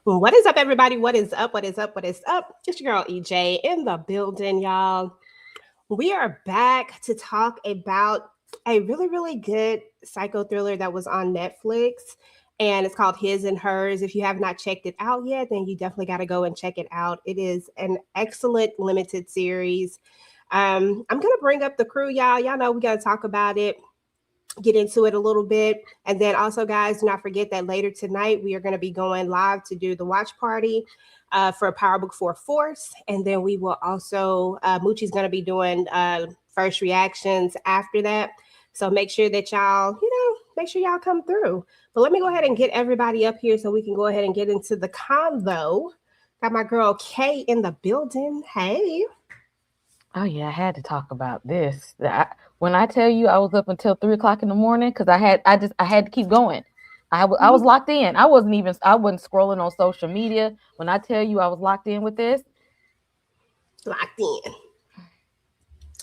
What is up, everybody? What is up? What is up? What is up? It's your girl EJ in the building, y'all. We are back to talk about a really, really good psycho thriller that was on Netflix, and it's called His and Hers. If you have not checked it out yet, then you definitely got to go and check it out. It is an excellent limited series. I'm gonna bring up the crew, y'all. Y'all know we gotta talk about it, get into it a little bit. And then also, guys, do not forget that later tonight we are going to be going live to do the watch party for Power Book 4 Force. And then we will also, Moochie's going to be doing first reactions after that. So make sure that y'all, make sure y'all come through. But let me go ahead and get everybody up here so we can go ahead and get into the convo. Got my girl Kay in the building. Hey. Oh yeah, I had to talk about this. When I tell you I was up until 3 o'clock in the morning because I had to keep going. I was locked in. I wasn't scrolling on social media. When I tell you I was locked in with this. Locked in.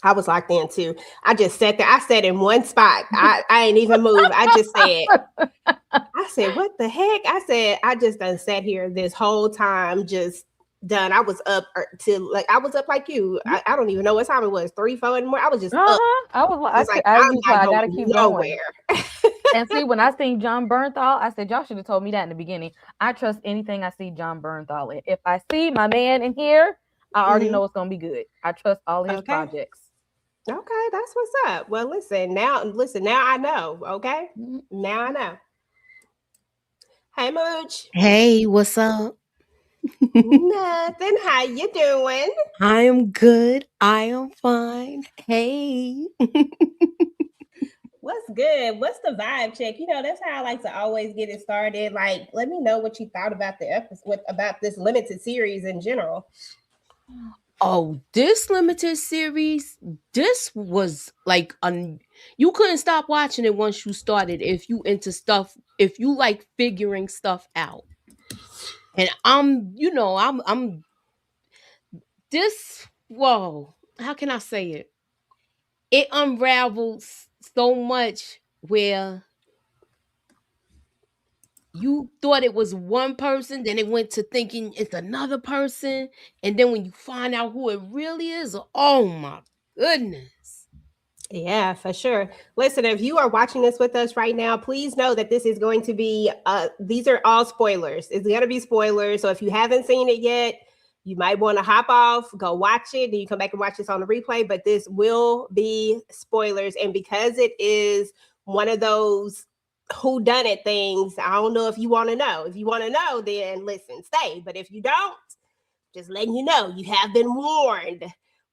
I was locked in too. I just sat there. I sat in one spot. I ain't even moved. I said, what the heck? I just done sat here this whole time, just done. I was up till I was up like you. I don't even know what time it was. 3, 4 in the morning. I was just up. I gotta keep nowhere. Going. And see, when I seen John Bernthal, I said, y'all should have told me that in the beginning. I trust anything I see John Bernthal in. If I see my man in here, I already know it's gonna be good. I trust all his projects. Okay, that's what's up. Well, listen, now I know. Okay. Now I know. Hey, Mooch. Hey, what's up? Nothing. How you doing? I am good. I am fine. Hey. What's good? What's the vibe check? That's how I like to always get it started. Like, let me know what you thought about the episode, about this limited series in general. Oh, this limited series, this was like you couldn't stop watching it once you started if you into stuff, if you like figuring stuff out. And I'm this, whoa, how can I say it? It unravels so much where you thought it was one person, then it went to thinking it's another person. And then when you find out who it really is, oh my goodness. Yeah, for sure. Listen, if you are watching this with us right now, please know that this is going to be, these are all spoilers. It's going to be spoilers. So if you haven't seen it yet, you might want to hop off, go watch it, then you come back and watch this on the replay. But this will be spoilers. And because it is one of those whodunit things, I don't know if you want to know. If you want to know, then listen, stay. But if you don't, just letting you know, you have been warned.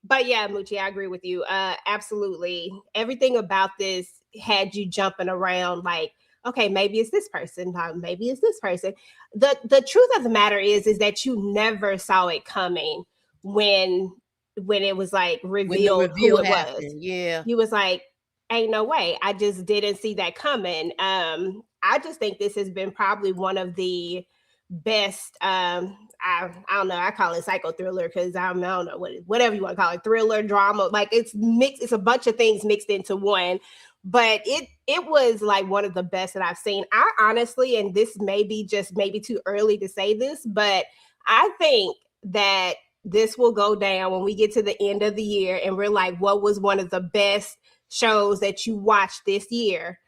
But yeah, Moochie, I agree with you. Absolutely. Everything about this had you jumping around like, okay, maybe it's this person, maybe it's this person. The truth of the matter is that you never saw it coming when it was like revealed who it was. Yeah. You was like, ain't no way. I just didn't see that coming. I just think this has been probably one of the best I don't know, I call it psycho thriller because I don't know whatever you want to call it, thriller, drama, like it's mixed, it's a bunch of things mixed into one. But it was like one of the best that I've seen. I honestly, and this may be just maybe too early to say this, but I think that this will go down when we get to the end of the year and we're like, what was one of the best shows that you watched this year?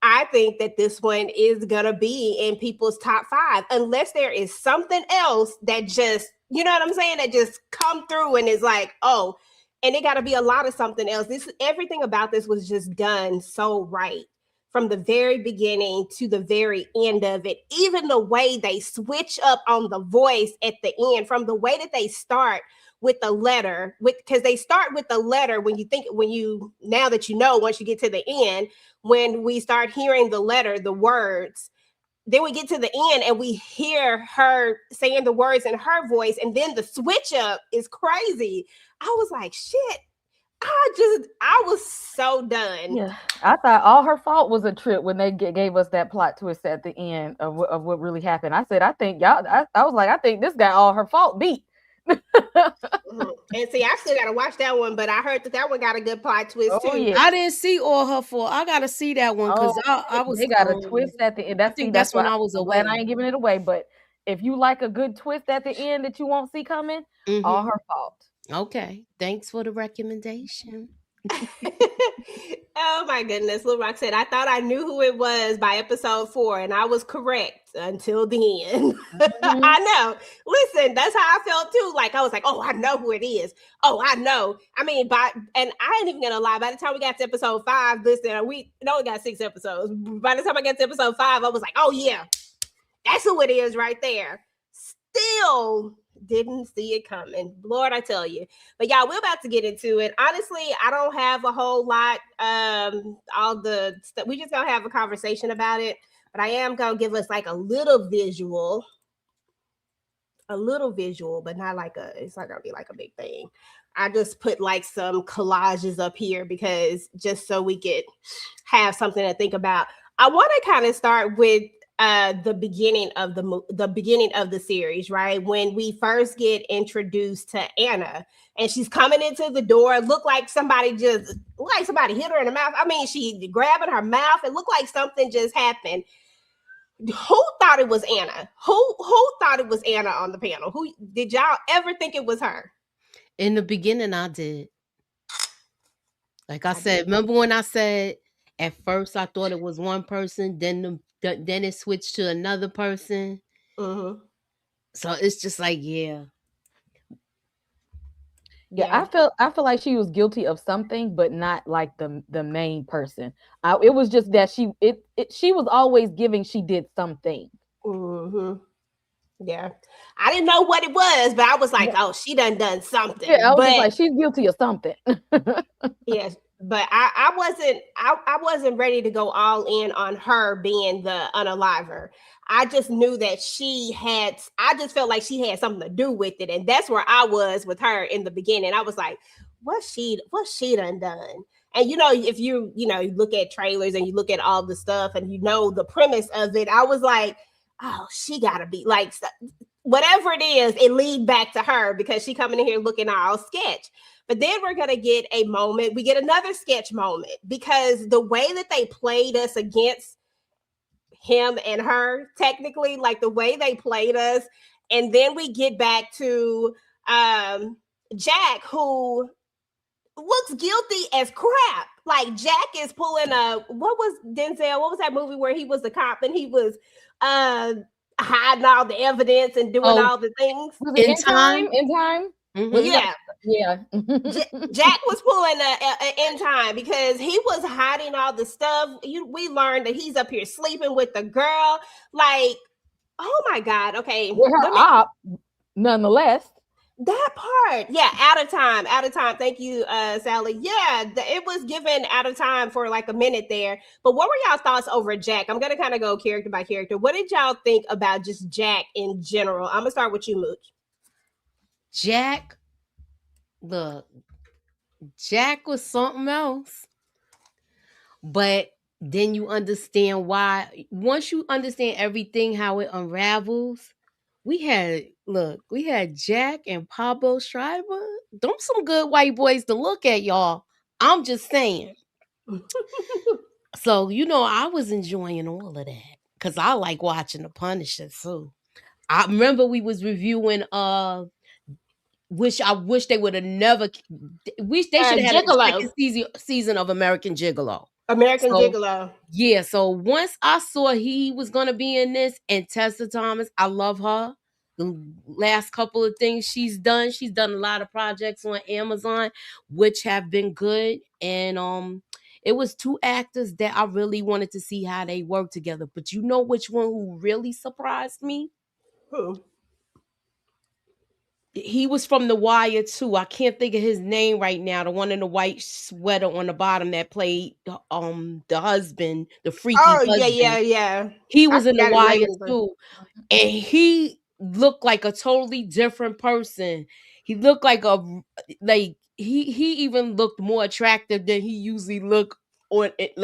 I think that this one is going to be in people's top 5, unless there is something else that just, you know what I'm saying, that just come through and is like, oh, and it got to be a lot of something else. Everything about this was just done so right from the very beginning to the very end of it. Even the way they switch up on the voice at the end, from the way that they start with the letter, because they start with the letter now that you know, once you get to the end, when we start hearing the letter, the words, then we get to the end and we hear her saying the words in her voice, and then the switch up is crazy. I was like, shit. I was so done. Yeah, I thought all her fault was a trip when they gave us that plot twist at the end of what really happened. I said, I think y'all. I was like, I think this got all her fault beat. And see, I still gotta watch that one, but I heard that one got a good plot twist too. Yeah. I didn't see all her fault. I gotta see that one because I was. They got a twist at the end. That's when I was away. I ain't giving it away, but if you like a good twist at the end that you won't see coming, all her fault. Okay, thanks for the recommendation. Oh my goodness. Lil Rock said, I thought I knew who it was by episode 4, and I was correct until the end. I know. Listen, that's how I felt too. Like, I was like, oh, I know who it is. Oh, I know. I mean, and I ain't even gonna lie, by the time we got to episode 5, listen, we only got 6 episodes. By the time I got to episode 5, I was like, oh yeah, that's who it is right there. Still didn't see it coming. Lord, I tell you. But y'all, we're about to get into it. Honestly, I don't have a whole lot. All the stuff. We just gonna have a conversation about it. But I am gonna give us like a little visual, but not like it's not gonna be like a big thing. I just put like some collages up here because just so we could have something to think about. I want to kind of start with the beginning of the series, right? When we first get introduced to Anna and she's coming into the door, it looked like somebody hit her in the mouth. I mean, she grabbing her mouth. It looked like something just happened. Who thought it was Anna? Who thought it was Anna on the panel? Who did y'all ever think it was her? In the beginning, I did. Like I said, remember when I said at first I thought it was one person, then it switched to another person. So it's just like, yeah. I feel like she was guilty of something, but not like the main person. It was just that she was always giving she did something. Yeah, I didn't know what it was, but I was like, oh, she done something. Yeah, I was just like, she's guilty of something. Yes, but I wasn't ready to go all in on her being the unaliver. I just knew that I just felt like she had something to do with it. And that's where I was with her in the beginning. I was like, what's she done? And if you look at trailers and you look at all the stuff and the premise of it, I was like, oh, she gotta be like, whatever it is, it lead back to her because she coming in here looking all sketch. But then we're going to get a moment. We get another sketch moment because the way that they played us against him and her, technically, like the way they played us. And then we get back to Jack, who looks guilty as crap. Like Jack is pulling what was that movie where he was the cop and he was hiding all the evidence and doing all the things? Was it In time? Yeah. Jack was pulling in time because he was hiding all the stuff. We learned that he's up here sleeping with the girl. Like, oh my God. Okay. With her op, nonetheless. That part. Yeah, out of time. Thank you, Sally. Yeah, it was given out of time for like a minute there. But what were y'all thoughts over Jack? I'm going to kind of go character by character. What did y'all think about just Jack in general? I'm going to start with you, Mooch. Jack was something else. But then you understand why. Once you understand everything, how it unravels, we had Jack and Pablo Schreiber. Them some good white boys to look at, y'all. I'm just saying. So, I was enjoying all of that because I like watching The Punisher too. I remember we was reviewing I wish they would have never. They should have had a second season of American Gigolo. Gigolo. Yeah. So once I saw he was gonna be in this, and Tessa Thomas, I love her. The last couple of things she's done a lot of projects on Amazon, which have been good. And it was 2 actors that I really wanted to see how they work together. But you know which one who really surprised me? Who? He was from The Wire too. I can't think of his name right now. The one in the white sweater on the bottom that played the husband, the freaky husband. Yeah. He was in The Wire too. And he looked like a totally different person. He looked like he even looked more attractive than he usually look on it,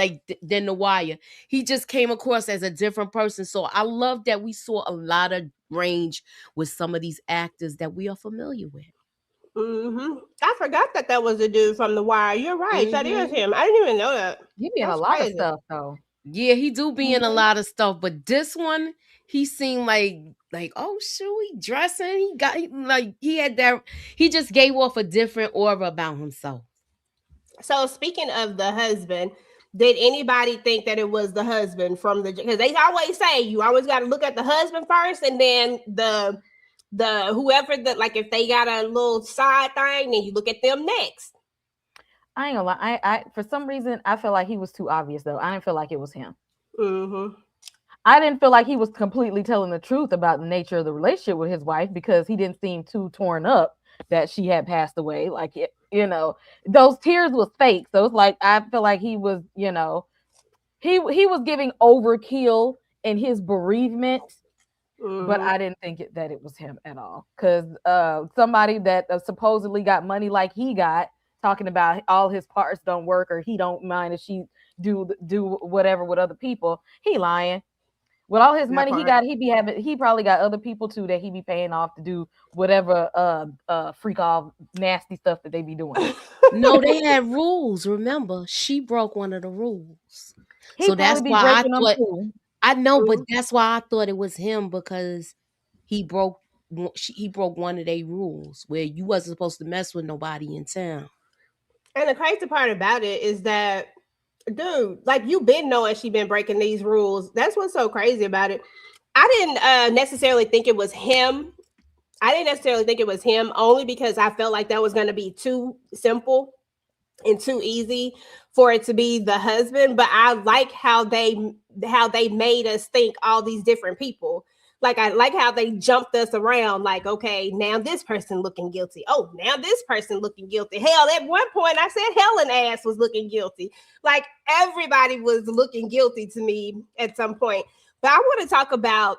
than The Wire. He just came across as a different person. So I love that we saw a lot of range with some of these actors that we are familiar with. I forgot that was a dude from The Wire. You're right. That is him. I didn't even know that. He be in a lot of stuff though. Yeah, he do be in a lot of stuff, but this one, he seemed like like, oh shoot, he dressing. He just gave off a different aura about himself. So speaking of the husband, did anybody think that it was the husband from the, because they always say you always got to look at the husband first and then the whoever that, like if they got a little side thing, then you look at them next. I ain't gonna lie. I for some reason I feel like he was too obvious though. I didn't feel like it was him. Mm-hmm. I didn't feel like he was completely telling the truth about the nature of the relationship with his wife because he didn't seem too torn up that she had passed away. Like it, those tears was fake. So it's like I feel like he was, he was giving overkill in his bereavement. Mm-hmm. But I didn't think that it was him at all. Because somebody that supposedly got money like he got, talking about all his parts don't work or he don't mind if she do whatever with other people, he lying. With all his money he got, he probably got other people too that he be paying off to do whatever freak off nasty stuff that they be doing. No, they had rules. Remember, she broke one of the rules. So that's why I know, but that's why I thought it was him, because he broke one of their rules where you wasn't supposed to mess with nobody in town. And the crazy part about it is that, dude, like you've been knowing she been breaking these rules. That's what's so crazy about it. I didn't necessarily think it was him. Only because I felt like that was going to be too simple and too easy for it to be the husband. But I like how they made us think all these different people. Like I like how they jumped us around. Like, okay, now this person looking guilty. Oh, now this person looking guilty. Hell, at one point I said Helen ass was looking guilty. Like everybody was looking guilty to me at some point. But I want to talk about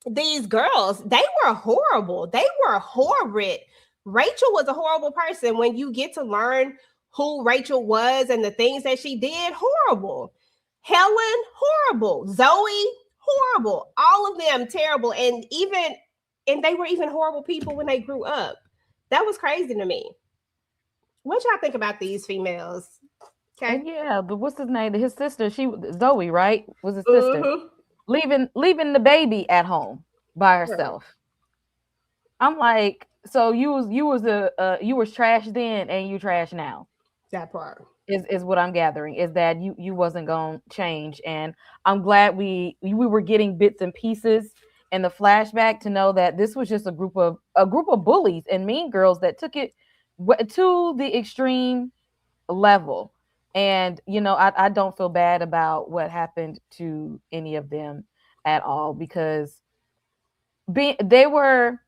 these girls. They were horrible. They were horrid. Rachel was a horrible person. When you get to learn who Rachel was and the things that she did, horrible. Helen, horrible. Zoe, horrible. All of them terrible. And they were even horrible people when they grew up. That was crazy to me. What y'all think about these females? Okay. Yeah, but what's his name? His sister, Zoe, right? Was his sister. Mm-hmm. Leaving the baby at home by herself. Right. I'm like, so you was trash then and you trash now. That part is what I'm gathering, is that you wasn't gonna change. And I'm glad we were getting bits and pieces in the flashback to know that this was just a group of bullies and mean girls that took it to the extreme level. And I don't feel bad about what happened to any of them at all, because they were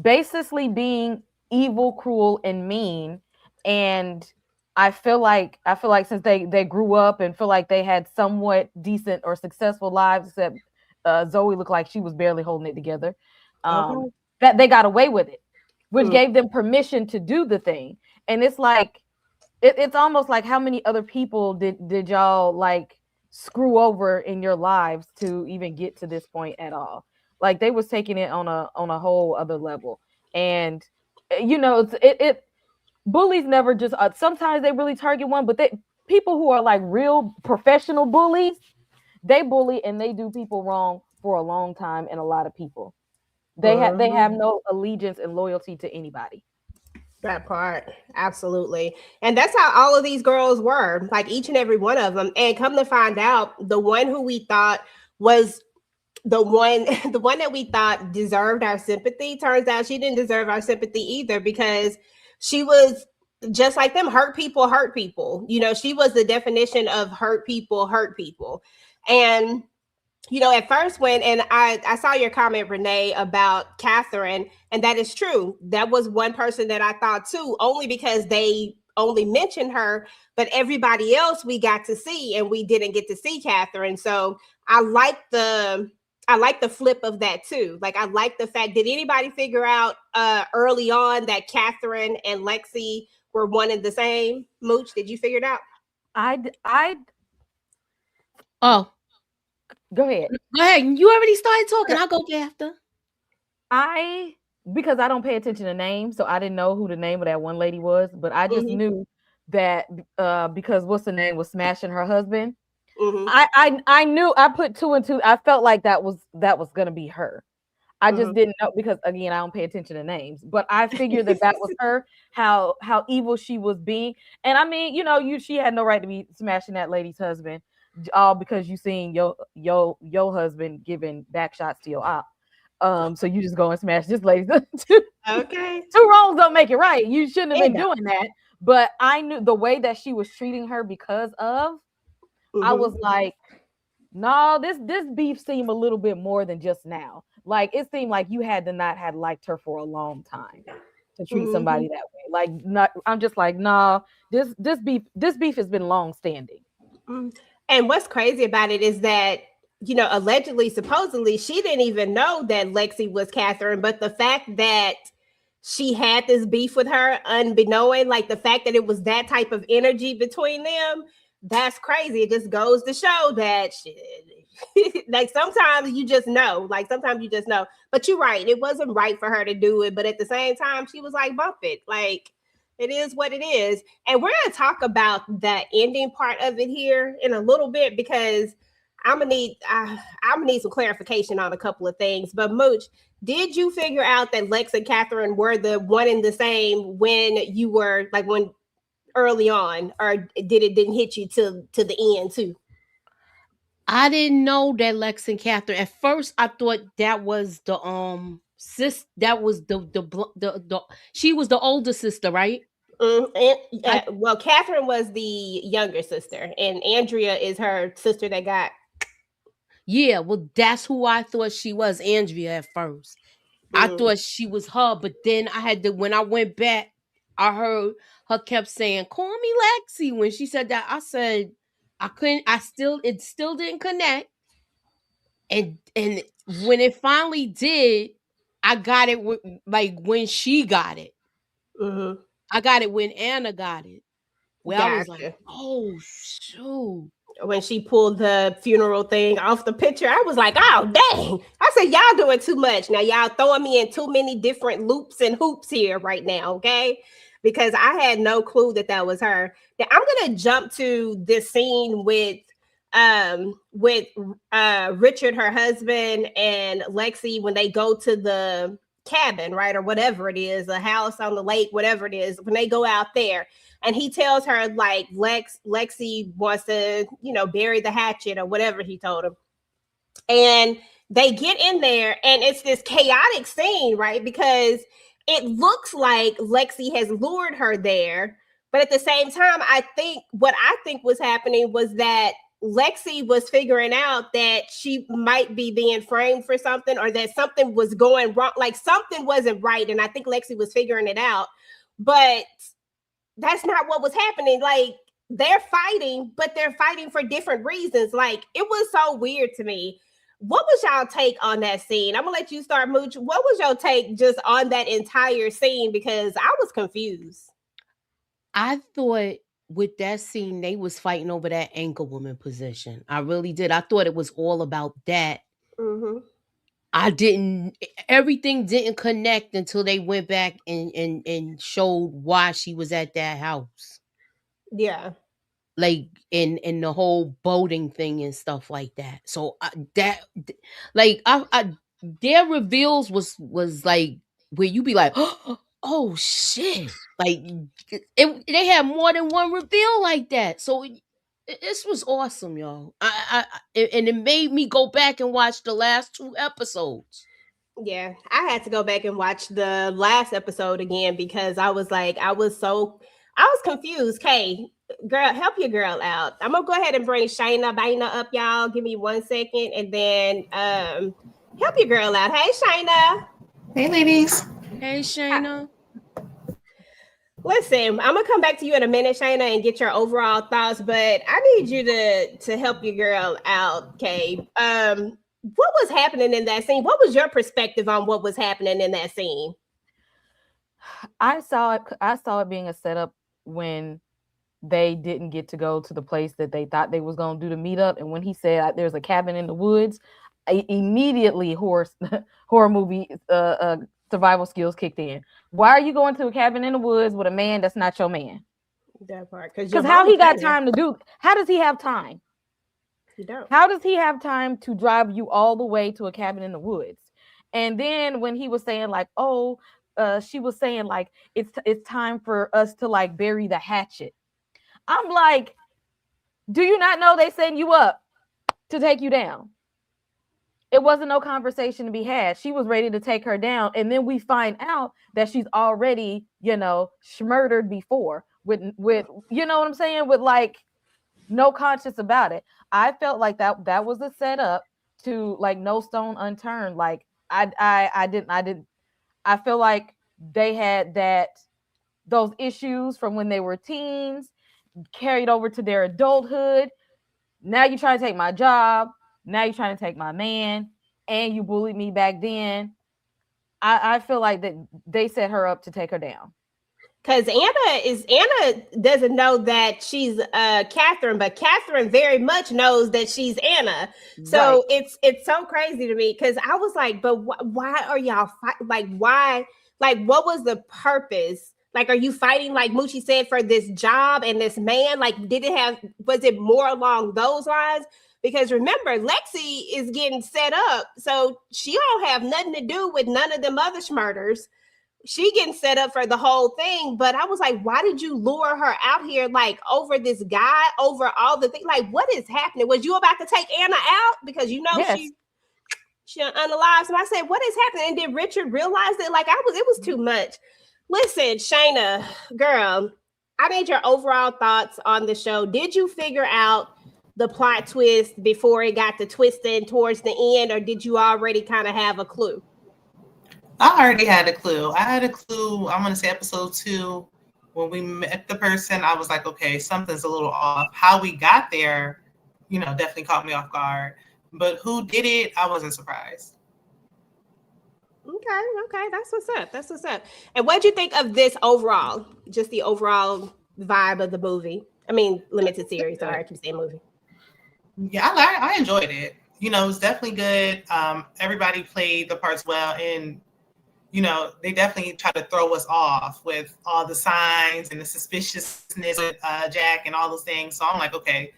basically being evil, cruel, and mean. And I feel like since they grew up and feel like they had somewhat decent or successful lives, except Zoe looked like she was barely holding it together, that they got away with it, which gave them permission to do the thing. And it's like it's almost like, how many other people did y'all like screw over in your lives to even get to this point at all? Like they was taking it on a whole other level. And bullies never just sometimes they really target one, but people who are like real professional bullies, they bully and they do people wrong for a long time. And a lot of people, they have no allegiance and loyalty to anybody. That part, absolutely. And that's how all of these girls were, like each and every one of them. And come to find out, the one who we thought was the one that we thought deserved our sympathy, turns out she didn't deserve our sympathy either, because she was just like them. Hurt people. She was the definition of hurt people. And at first and I saw your comment, Renee, about Catherine, and that is true. That was one person that I thought too, only because they only mentioned her, but everybody else we got to see, and we didn't get to see Catherine. So I like the flip of that too. Like I like the fact, did anybody figure out early on that Catherine and Lexi were one and the same? Mooch, did you figure it out? Oh. Go ahead. You already started talking. I'll go after. Because I don't pay attention to names, so I didn't know who the name of that one lady was, but I just knew that because what's the name was smashing her husband. I knew, I put two and two. I felt like that was gonna be her. I just didn't know because again, I don't pay attention to names, but I figured that was her. How evil she was being, and I mean, she had no right to be smashing that lady's husband, all because you seen your husband giving back shots to your op. So you just go and smash this lady. Okay. Two wrongs don't make it right. You shouldn't have been doing that. But I knew the way that she was treating her because of. I was like, no, this beef seemed a little bit more than just now. Like it seemed like you had to not had liked her for a long time to treat somebody that way. Like not, I'm just like, nah, this beef has been long standing. And what's crazy about it is that, allegedly, supposedly, she didn't even know that Lexi was Catherine, but the fact that she had this beef with her unbeknown, like the fact that it was that type of energy between them, that's crazy. It just goes to show that like sometimes you just know, but you're right. It wasn't right for her to do it. But at the same time, she was like, bump it. Like it is what it is. And we're going to talk about the ending part of it here in a little bit, because I'm gonna need some clarification on a couple of things. But Mooch, did you figure out that Lex and Catherine were the one and the same when you were when early on, or didn't hit you to the end too? I didn't know that Lex and Catherine. At first, I thought that was the sis. That was the she was the older sister, right? Well, Catherine was the younger sister, and Andrea is her sister that got. Yeah, well, that's who I thought she was, Andrea, at first. I thought she was her, but then I had to, when I went back, I heard her kept saying, call me Lexi. When she said that, I said, it still didn't connect. And when it finally did, I got it when she got it. I got it when Anna got it. Well, I was like, oh, shoot. When she pulled the funeral thing off the picture, I was like, oh, dang. I said, y'all doing too much. Now, y'all throwing me in too many different loops and hoops here right now, okay? Because I had no clue that was her. Now, I'm going to jump to this scene with Richard, her husband, and Lexi when they go to the cabin, right? Or whatever it is, a house on the lake, whatever it is, when they go out there. And he tells her like Lexi wants to, bury the hatchet or whatever he told him. And they get in there and it's this chaotic scene, right? Because it looks like Lexi has lured her there. But at the same time, what I think was happening was that Lexi was figuring out that she might be being framed for something, or that something was going wrong, like something wasn't right. And I think Lexi was figuring it out. But that's not what was happening. Like they're fighting, but they're fighting for different reasons. Like it was so weird to me. What was y'all take on that scene? I'm gonna let you start, Mooch. What was your take just on that entire scene? Because I was confused. I thought with that scene, they was fighting over that anchor woman position. I really did. I thought it was all about that. Everything didn't connect until they went back and showed why she was at that house. Yeah. Like in the whole boating thing and stuff like that. So their reveals was like where you be like, oh shit. Like they had more than one reveal like that. So this was awesome, y'all. And it made me go back and watch the last 2 episodes. Yeah, I had to go back and watch the last episode again because I was confused. Kay, girl, help your girl out. I'm gonna go ahead and bring Baina up, y'all. Give me 1 second, and then help your girl out. Hey, Shayna. Hey, ladies. Hey, Shayna. Listen, I'm gonna come back to you in a minute, Shayna, and get your overall thoughts. But I need you to help your girl out, Kay. What was happening in that scene? What was your perspective on what was happening in that scene? I saw it being a setup when they didn't get to go to the place that they thought they was going to do the meetup. And when he said there's a cabin in the woods, immediately horror movie survival skills kicked in. Why are you going to a cabin in the woods with a man that's not your man? That part. Because how he got time to do? How does he have time? You don't. How does he have time to drive you all the way to a cabin in the woods? And then when he was saying like, oh, she was saying like it's time for us to like bury the hatchet. I'm like, do you not know they setting you up to take you down? It wasn't no conversation to be had. She was ready to take her down, and then we find out that she's already, murdered before with you know what I'm saying, with like no conscience about it. I felt like that was a setup to like no stone unturned. Like I didn't. I feel like they had those issues from when they were teens carried over to their adulthood. Now you're trying to take my job. Now you're trying to take my man, and you bullied me back then. I feel like that they set her up to take her down. Because Anna doesn't know that she's Catherine, but Catherine very much knows that she's Anna. So right. It's so crazy to me because I was like, but why are y'all like why? Like, what was the purpose? Like, are you fighting, like Moochie said, for this job and this man? Like, was it more along those lines? Because remember, Lexi is getting set up, so she don't have nothing to do with none of them other murders. She getting set up for the whole thing. But I was like, why did you lure her out here, like, over this guy, over all the things? Like, what is happening? Was you about to take Anna out? Because yes. she unalive. So I said, what is happening? And did Richard realize that? Like, it was too much. Listen, Shayna, girl, I need your overall thoughts on the show. Did you figure out the plot twist before it got to twisting towards the end, or did you already kind of have a clue? I already had a clue. I had a clue, I'm going to say episode 2, when we met the person, I was like, okay, something's a little off. How we got there, definitely caught me off guard. But who did it, I wasn't surprised. Okay, that's what's up. And what'd you think of this overall? Just the overall vibe of the movie. I mean, limited series. Sorry, I keep saying movie. Yeah, I enjoyed it. It was definitely good. Everybody played the parts well, and they definitely try to throw us off with all the signs and the suspiciousness with Jack and all those things. So I'm like, okay,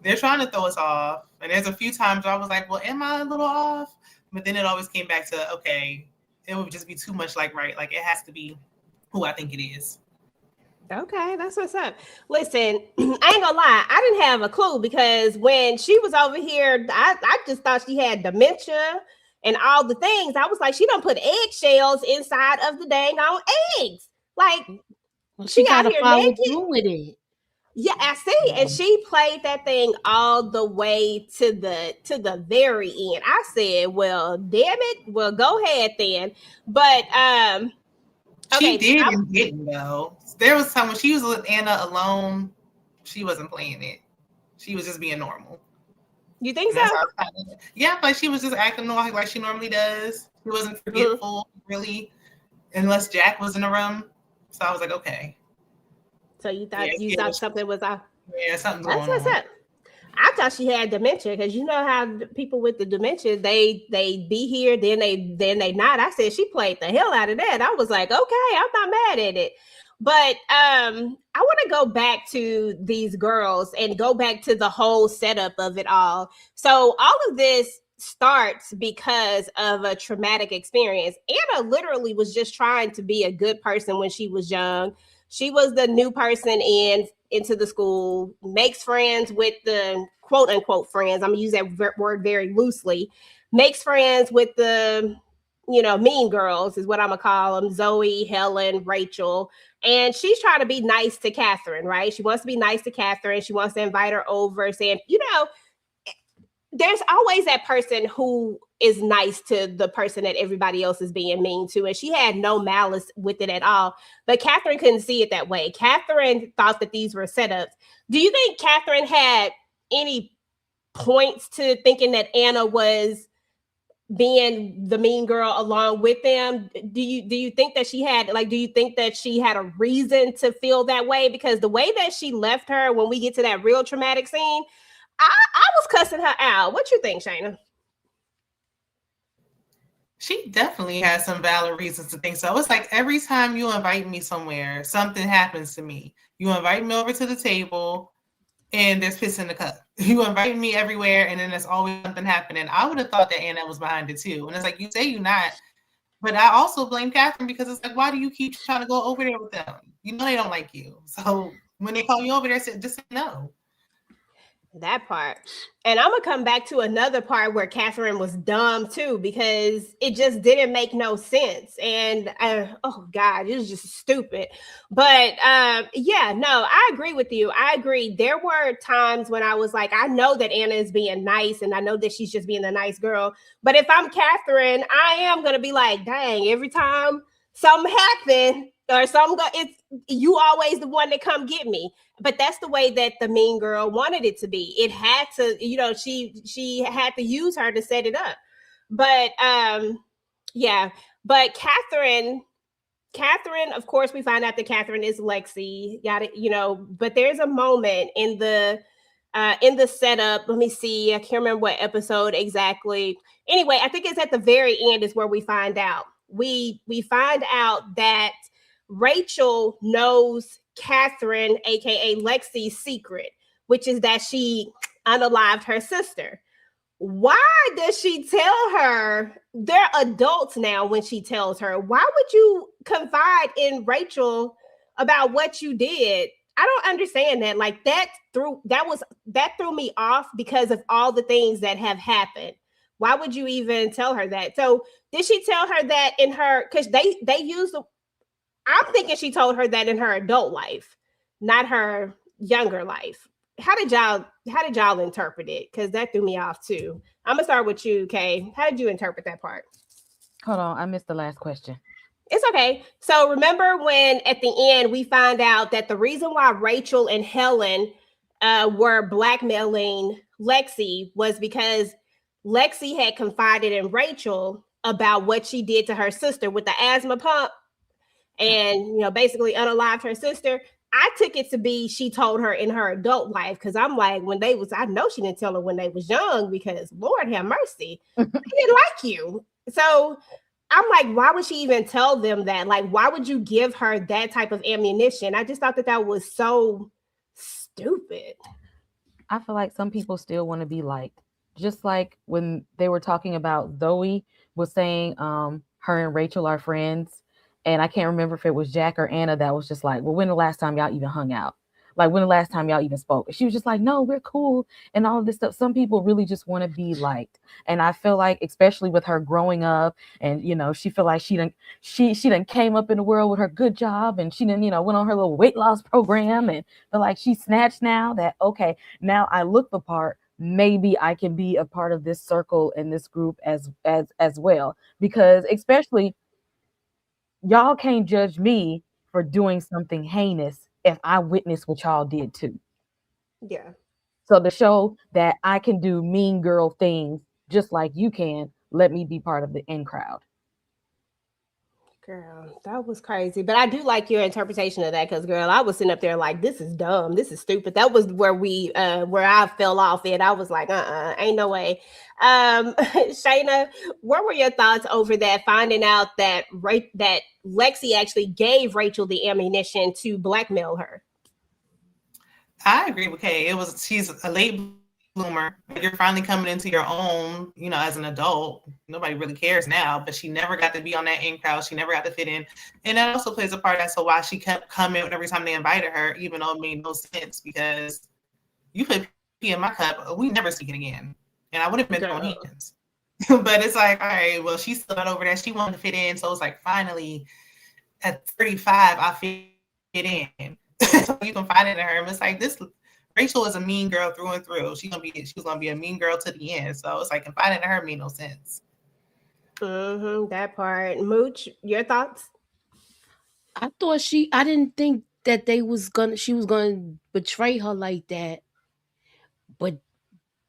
they're trying to throw us off. And there's a few times where I was like, well, am I a little off? But then it always came back to, okay, it would just be too much like right. Like, it has to be who I think it is. Okay, that's what's up. Listen, I ain't gonna lie, I didn't have a clue because when she was over here, I just thought she had dementia and all the things. I was like, she don't put eggshells inside of the dang on eggs. Like, she got to follow through with it. Yeah, I see. And she played that thing all the way to the very end. I said, well, damn it. Well, go ahead then. But okay, she did and didn't though. There was time when she was with Anna alone, she wasn't playing it. She was just being normal. You think so? Yeah, like she was just acting normal like she normally does. She wasn't forgetful, really, unless Jack was in the room. So I was like, okay. So you thought something was off? Yeah, something's going on. That's what's up. I thought she had dementia because you know how people with the dementia they be here, then they not. I said she played the hell out of that. I was like, okay, I'm not mad at it. But I want to go back to these girls and go back to the whole setup of it all. So all of this starts because of a traumatic experience. Anna literally was just trying to be a good person when she was young. She was the new person into the school, makes friends with the quote unquote friends. I'm gonna use that word very loosely. Makes friends with the, mean girls is what I'm gonna call them. Zoe, Helen, Rachel. And she's trying to be nice to Catherine, right? She wants to be nice to Catherine. She wants to invite her over saying, there's always that person who is nice to the person that everybody else is being mean to. And she had no malice with it at all. But Catherine couldn't see it that way. Catherine thought that these were setups. Do you think Catherine had any points to thinking that Anna was being the mean girl along with them? Do you think that she had, do you think that she had a reason to feel that way? Because the way that she left her when we get to that real traumatic scene, I was cussing her out. What you think, Shayna? She definitely has some valid reasons to think so. It's like every time you invite me somewhere, something happens to me. You invite me over to the table and there's piss in the cup. You invite me everywhere, and then there's always something happening. I would have thought that Anna was behind it too. And it's like, you say you're not, but I also blame Catherine because it's like, why do you keep trying to go over there with them? You know they don't like you. So when they call you over there, just say no. That part. And I'm gonna come back to another part where Catherine was dumb too, because it just didn't make no sense. And oh God, it was just stupid. But yeah, no, I agree with you. I agree. There were times when I was like, I know that Anna is being nice, and I know that she's just being a nice girl. But if I'm Catherine, I am gonna be like, dang, every time something happens or something, it's you always the one that come get me. But that's the way that the mean girl wanted it to be. It had to, she had to use her to set it up. But yeah, but Catherine, of course, we find out that Catherine is Lexi. But there's a moment in the setup. Let me see. I can't remember what episode exactly. Anyway, I think it's at the very end is where we find out. We find out that Rachel knows Catherine, aka Lexi's secret, which is that she unalived her sister. Why does she tell her? They're adults now. When she tells her, why would you confide in Rachel about what you did? I don't understand that. Like that threw me off because of all the things that have happened. Why would you even tell her that? So did she tell her that in her, because they use the, I'm thinking she told her that in her adult life, not her younger life. How did y'all interpret it? Because that threw me off too. I'm gonna start with you, Kay. How did you interpret that part? Hold on, I missed the last question. It's okay. So remember when at the end we find out that the reason why Rachel and Helen were blackmailing Lexi was because Lexi had confided in Rachel about what she did to her sister with the asthma pump, and basically unalived her sister. I took it to be she told her in her adult life, because I'm like, I know she didn't tell her when they was young, because Lord have mercy, they didn't like you. So I'm like, why would she even tell them that? Like, why would you give her that type of ammunition? I just thought that was so stupid. I feel like some people still want to be liked. Just like when they were talking about Zoe was saying her and Rachel are friends. And I can't remember if it was Jack or Anna that was just like, well, when the last time y'all even hung out? Like, when the last time y'all even spoke? And she was just like, no, we're cool. And all of this stuff. Some people really just want to be liked. And I feel like, especially with her growing up, and, she feel like she done came up in the world with her good job, and she done, went on her little weight loss program, and feel like she snatched now that, okay, now I look the part. Maybe I can be a part of this circle and this group as well. Because especially, y'all can't judge me for doing something heinous if I witness what y'all did too. Yeah. So to show that I can do mean girl things just like you can, let me be part of the in crowd. Girl, that was crazy. But I do like your interpretation of that, because girl, I was sitting up there like, this is dumb, this is stupid. That was where where I fell off it. I was like, ain't no way. Shayna, what were your thoughts over that, finding out that that Lexi actually gave Rachel the ammunition to blackmail her? I agree with Kay. She's a late bloomer. You're finally coming into your own, as an adult. Nobody really cares now, but she never got to be on that in crowd. She never got to fit in. And that also plays a part as to why she kept coming every time they invited her, even though it made no sense, because you put pee in my cup, we never speak it again. And I would have been throwing hands. But it's like, all right, well, she's still not over there. She wanted to fit in. So it's like, finally, at 35, I fit in. So you can find it in her. And it's like, this Rachel is a mean girl through and through. She was gonna be a mean girl to the end. So it's like, confiding in her made no sense. That part. Mooch, your thoughts? I didn't think that she was gonna betray her like that. But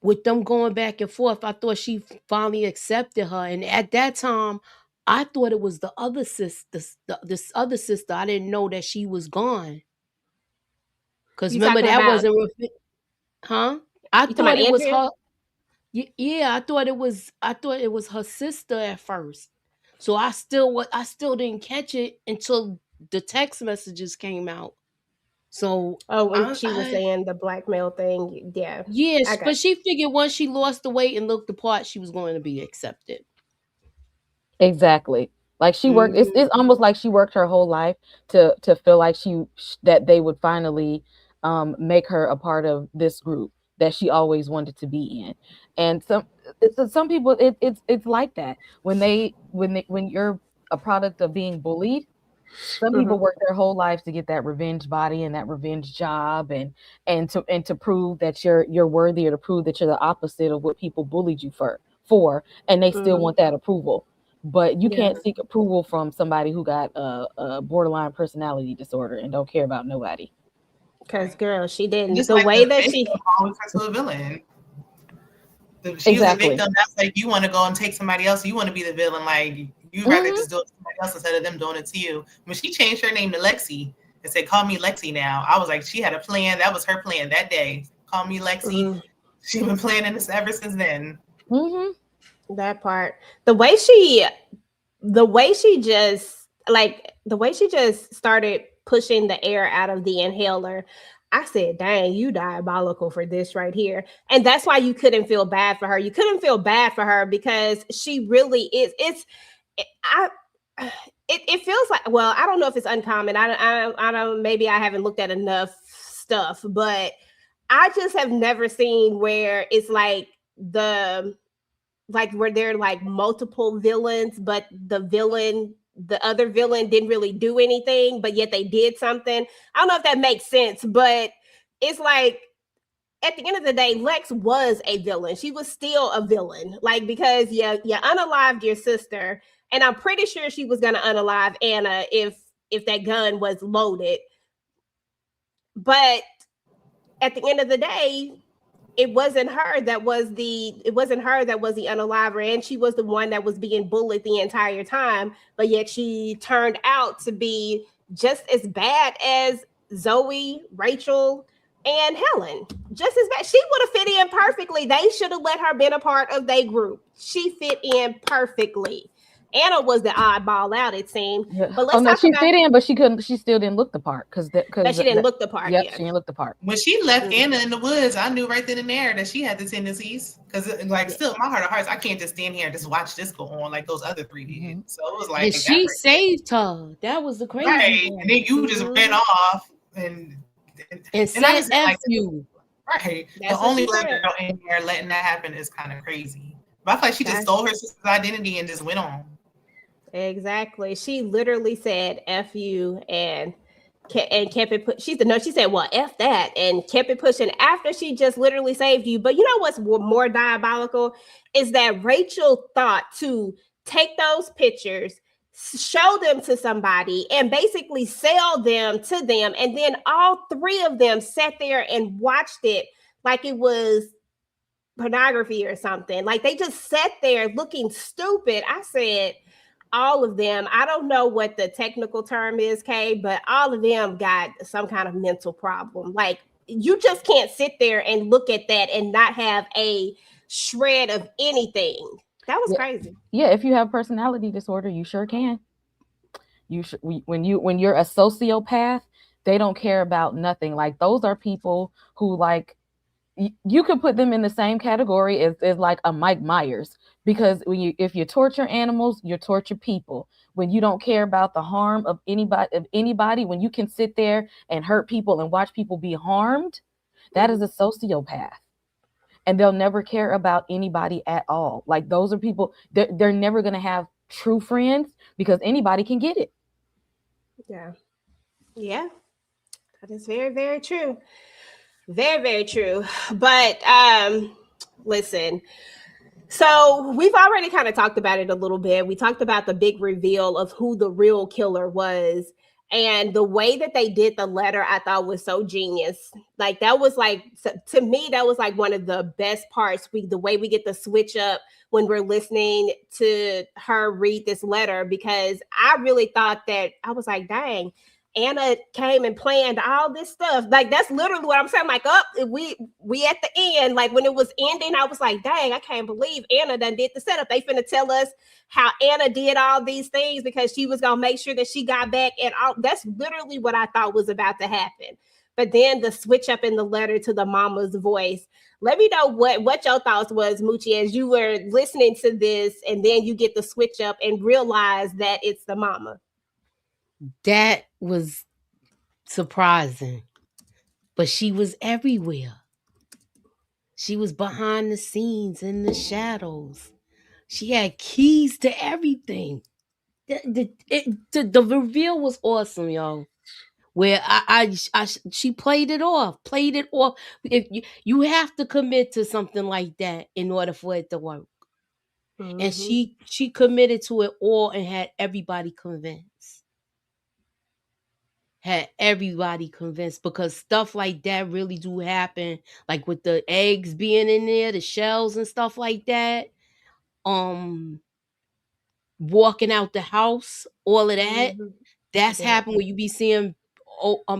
with them going back and forth, I thought she finally accepted her. And at that time, I thought it was the other sister, this other sister. I didn't know that she was gone. Because remember, that wasn't huh? I thought it was her. Yeah, I thought it was her sister at first. So I still didn't catch it until the text messages came out. So when she was saying the blackmail thing, yeah. Yes, but she figured once she lost the weight and looked the part, she was going to be accepted. Exactly. Like she worked. It's almost like she worked her whole life to feel like that they would finally make her a part of this group that she always wanted to be in. And some people it's like that when you're a product of being bullied. Some people work their whole lives to get that revenge body and that revenge job and to prove that you're worthy, or to prove that you're the opposite of what people bullied you for, and they still want that approval. But you can't seek approval from somebody who got a borderline personality disorder and don't care about nobody. Because girl, she didn't. Just the like way the that victim always turns to a villain. She was a Exactly. victim. That's like you want to go and take somebody else. You want to be the villain. Like you'd rather just do it to somebody else instead of them doing it to you. When she changed her name to Lexi and said, "Call me Lexi now," I was like, she had a plan. That was her plan that day. Call me Lexi. She's been planning this ever since then. That part. The way she just started pushing the air out of the inhaler. I said, dang, you diabolical for this right here. And that's why you couldn't feel bad for her. You couldn't feel bad for her because she really is. It feels like, well, I don't know if it's uncommon. I don't, maybe I haven't looked at enough stuff, but I just have never seen where it's like where there are like multiple villains, but the other villain didn't really do anything, but yet they did something. I don't know if that makes sense, but it's like at the end of the day, Lex was a villain. She was still a villain, like because you unalived your sister, and I'm pretty sure she was gonna unalive Anna if that gun was loaded. But at the end of the day, it wasn't her that was the unaliver, and she was the one that was being bullied the entire time, but yet she turned out to be just as bad as Zoe, Rachel, and Helen. Just as bad. She would have fit in perfectly. They should have let her been a part of their group. She fit in perfectly. Anna was the oddball out, it seemed. Yeah. But let's she fit in, but she still didn't look the part because she didn't look the part. Yep, she didn't look the part. When she left Anna in the woods, I knew right then and there that she had the tendencies. Because still, in my heart of hearts, I can't just stand here and just watch this go on like those other three did. So it was like, and she saved her. That was the crazy right. part. And then you just ran off and said F you. Right. The only black girl in there letting that happen is kind of crazy. But I feel like she just stole her sister's identity and just went on. Exactly. She literally said F you and kept it she said, well, F that, and kept it pushing after she just literally saved you. But you know what's more diabolical is that Rachel thought to take those pictures, show them to somebody, and basically sell them to them. And then all three of them sat there and watched it like it was pornography or something. Like they just sat there looking stupid. I said, all of them, I don't know what the technical term is, Kay, but all of them got some kind of mental problem. Like you just can't sit there and look at that and not have a shred of anything. That was crazy. Yeah, if you have personality disorder, you sure can. When you're a sociopath, they don't care about nothing. Like those are people who like you could put them in the same category as like a Mike Myers, because if you torture animals, you torture people. When you don't care about the harm of anybody, when you can sit there and hurt people and watch people be harmed, that is a sociopath. And they'll never care about anybody at all. Like those are people, they're never going to have true friends because anybody can get it. Yeah, that is very, very true. Very, very true. But listen, so we've already kind of talked about it a little bit. We talked about the big reveal of who the real killer was. And the way that they did the letter, I thought was so genius. Like that was like, to me, that was like one of the best parts. The way we get the switch up when we're listening to her read this letter, because I really thought that, I was like, dang, Anna came and planned all this stuff. Like that's literally what I'm saying. Like, we at the end, like when it was ending, I was like, dang, I can't believe Anna done did the setup. They finna tell us how Anna did all these things because she was gonna make sure that she got back and all. That's literally what I thought was about to happen. but then the switch up in the letter to the mama's voice. Let me know what your thoughts was, Moochie, as you were listening to this, and then you get the switch up and realize that it's the mama. That was surprising, but she was everywhere. She was behind the scenes in the shadows. She had keys to everything. The reveal was awesome, y'all. Where she played it off. If you have to commit to something like that in order for it to work. Mm-hmm. And she committed to it all and had everybody convinced. Because stuff like that really do happen, like with the eggs being in there, the shells and stuff like that. Walking out the house, all of that. Mm-hmm. That's happened when you be seeing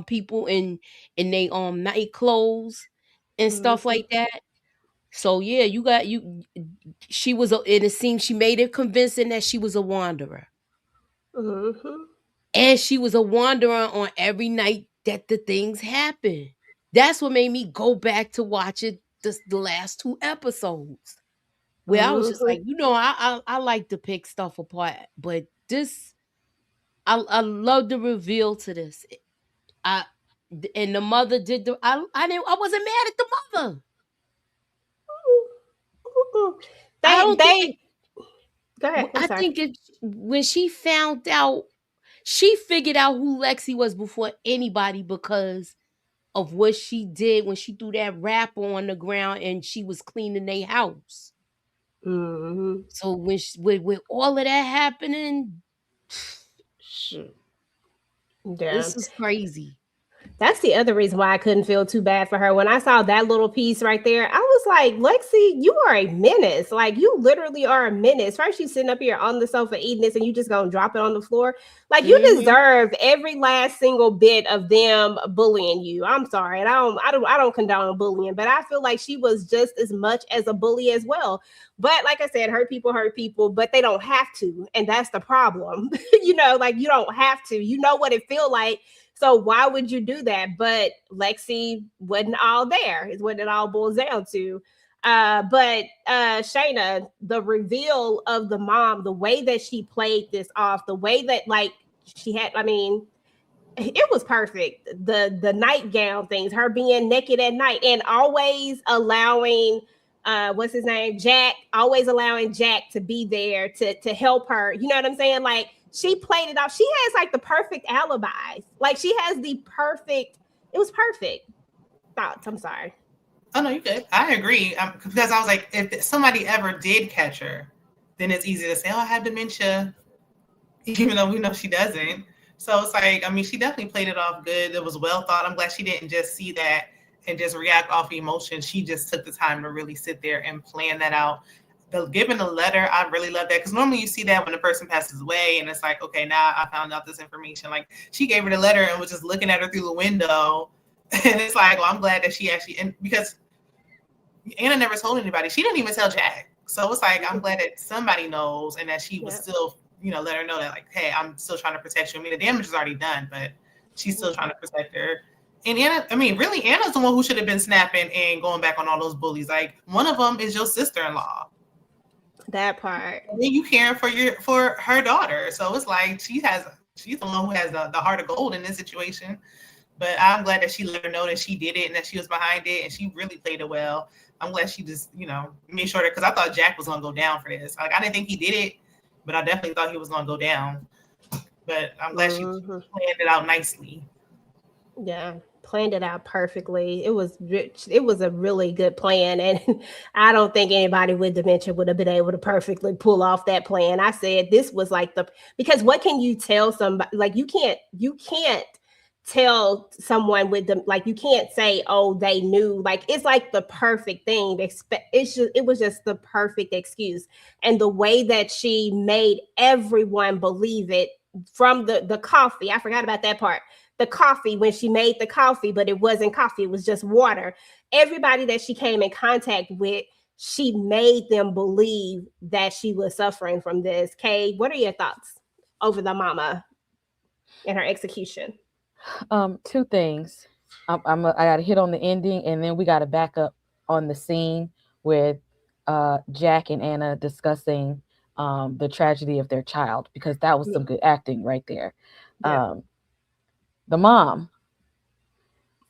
people in they night clothes and stuff like that. So yeah, she was and it seems she made it convincing that she was a wanderer. Mm-hmm. And she was a wanderer on every night that the things happened. That's what made me go back to watch it the last 2 episodes. Where I was just like, I like to pick stuff apart, but this, I love the reveal to this. And the mother did I wasn't mad at the mother. Go ahead. I think when she found out, she figured out who Lexi was before anybody because of what she did when she threw that wrapper on the ground and she was cleaning their house. Mm-hmm. So with all of that happening, this is crazy. That's the other reason why I couldn't feel too bad for her. When I saw that little piece right there, I was like, Lexi, you are a menace. Like, you literally are a menace. First, you sitting up here on the sofa eating this and you just gonna drop it on the floor. Like, you deserve every last single bit of them bullying you. I'm sorry. And I don't condone bullying, but I feel like she was just as much as a bully as well. But like I said, hurt people, but they don't have to. And that's the problem. Like, you don't have to. You know what it feel like. So why would you do that? But Lexi wasn't all there, is what it all boils down to. But Shayna, the reveal of the mom, the way that she played this off, the way that she had, it was perfect. The nightgown things, her being naked at night and always allowing what's his name? Jack, always allowing Jack to be there to help her. You know what I'm saying? Like, she played it off. She has the perfect alibis. Like, she has it was perfect. Thoughts? I'm sorry. Oh, no, you good. I agree. Because I was like, if somebody ever did catch her, then it's easy to say, I have dementia, even though we know she doesn't. So it's like, she definitely played it off good. It was well thought. I'm glad she didn't just see that and just react off emotion. She just took the time to really sit there and plan that out. Giving a letter, I really love that, because normally you see that when a person passes away and it's like, okay, now I found out this information. Like, she gave her the letter and was just looking at her through the window, and it's like, well, I'm glad that she actually, and because Anna never told anybody, she didn't even tell Jack. So it's like, I'm glad that somebody knows and that she was still, let her know that, like, hey, I'm still trying to protect you. The damage is already done, but she's still trying to protect her. And Anna, really, Anna's the one who should have been snapping and going back on all those bullies. Like, one of them is your sister-in-law. That part. And you caring for her daughter. So it's like she's the one who has the heart of gold in this situation. But I'm glad that she let her know that she did it and that she was behind it and she really played it well. I'm glad she just, made sure that, because I thought Jack was gonna go down for this. Like, I didn't think he did it, but I definitely thought he was gonna go down. But I'm glad she planned it out nicely. Yeah. Planned it out perfectly. It was a really good plan, and I don't think anybody with dementia would have been able to perfectly pull off that plan. I said this was because what can you tell somebody? Like, you can't tell someone with them, like, you can't say, oh, they knew. Like, it's like the perfect thing. It was just the perfect excuse, and the way that she made everyone believe it, from the coffee. I forgot about that part. The coffee, when she made the coffee, but it wasn't coffee, it was just water. Everybody that she came in contact with, she made them believe that she was suffering from this. Kay, what are your thoughts over the mama and her execution? 2 things. I got to hit on the ending, and then we got to back up on the scene with Jack and Anna discussing the tragedy of their child, because that was some good acting right there. Yeah. The mom.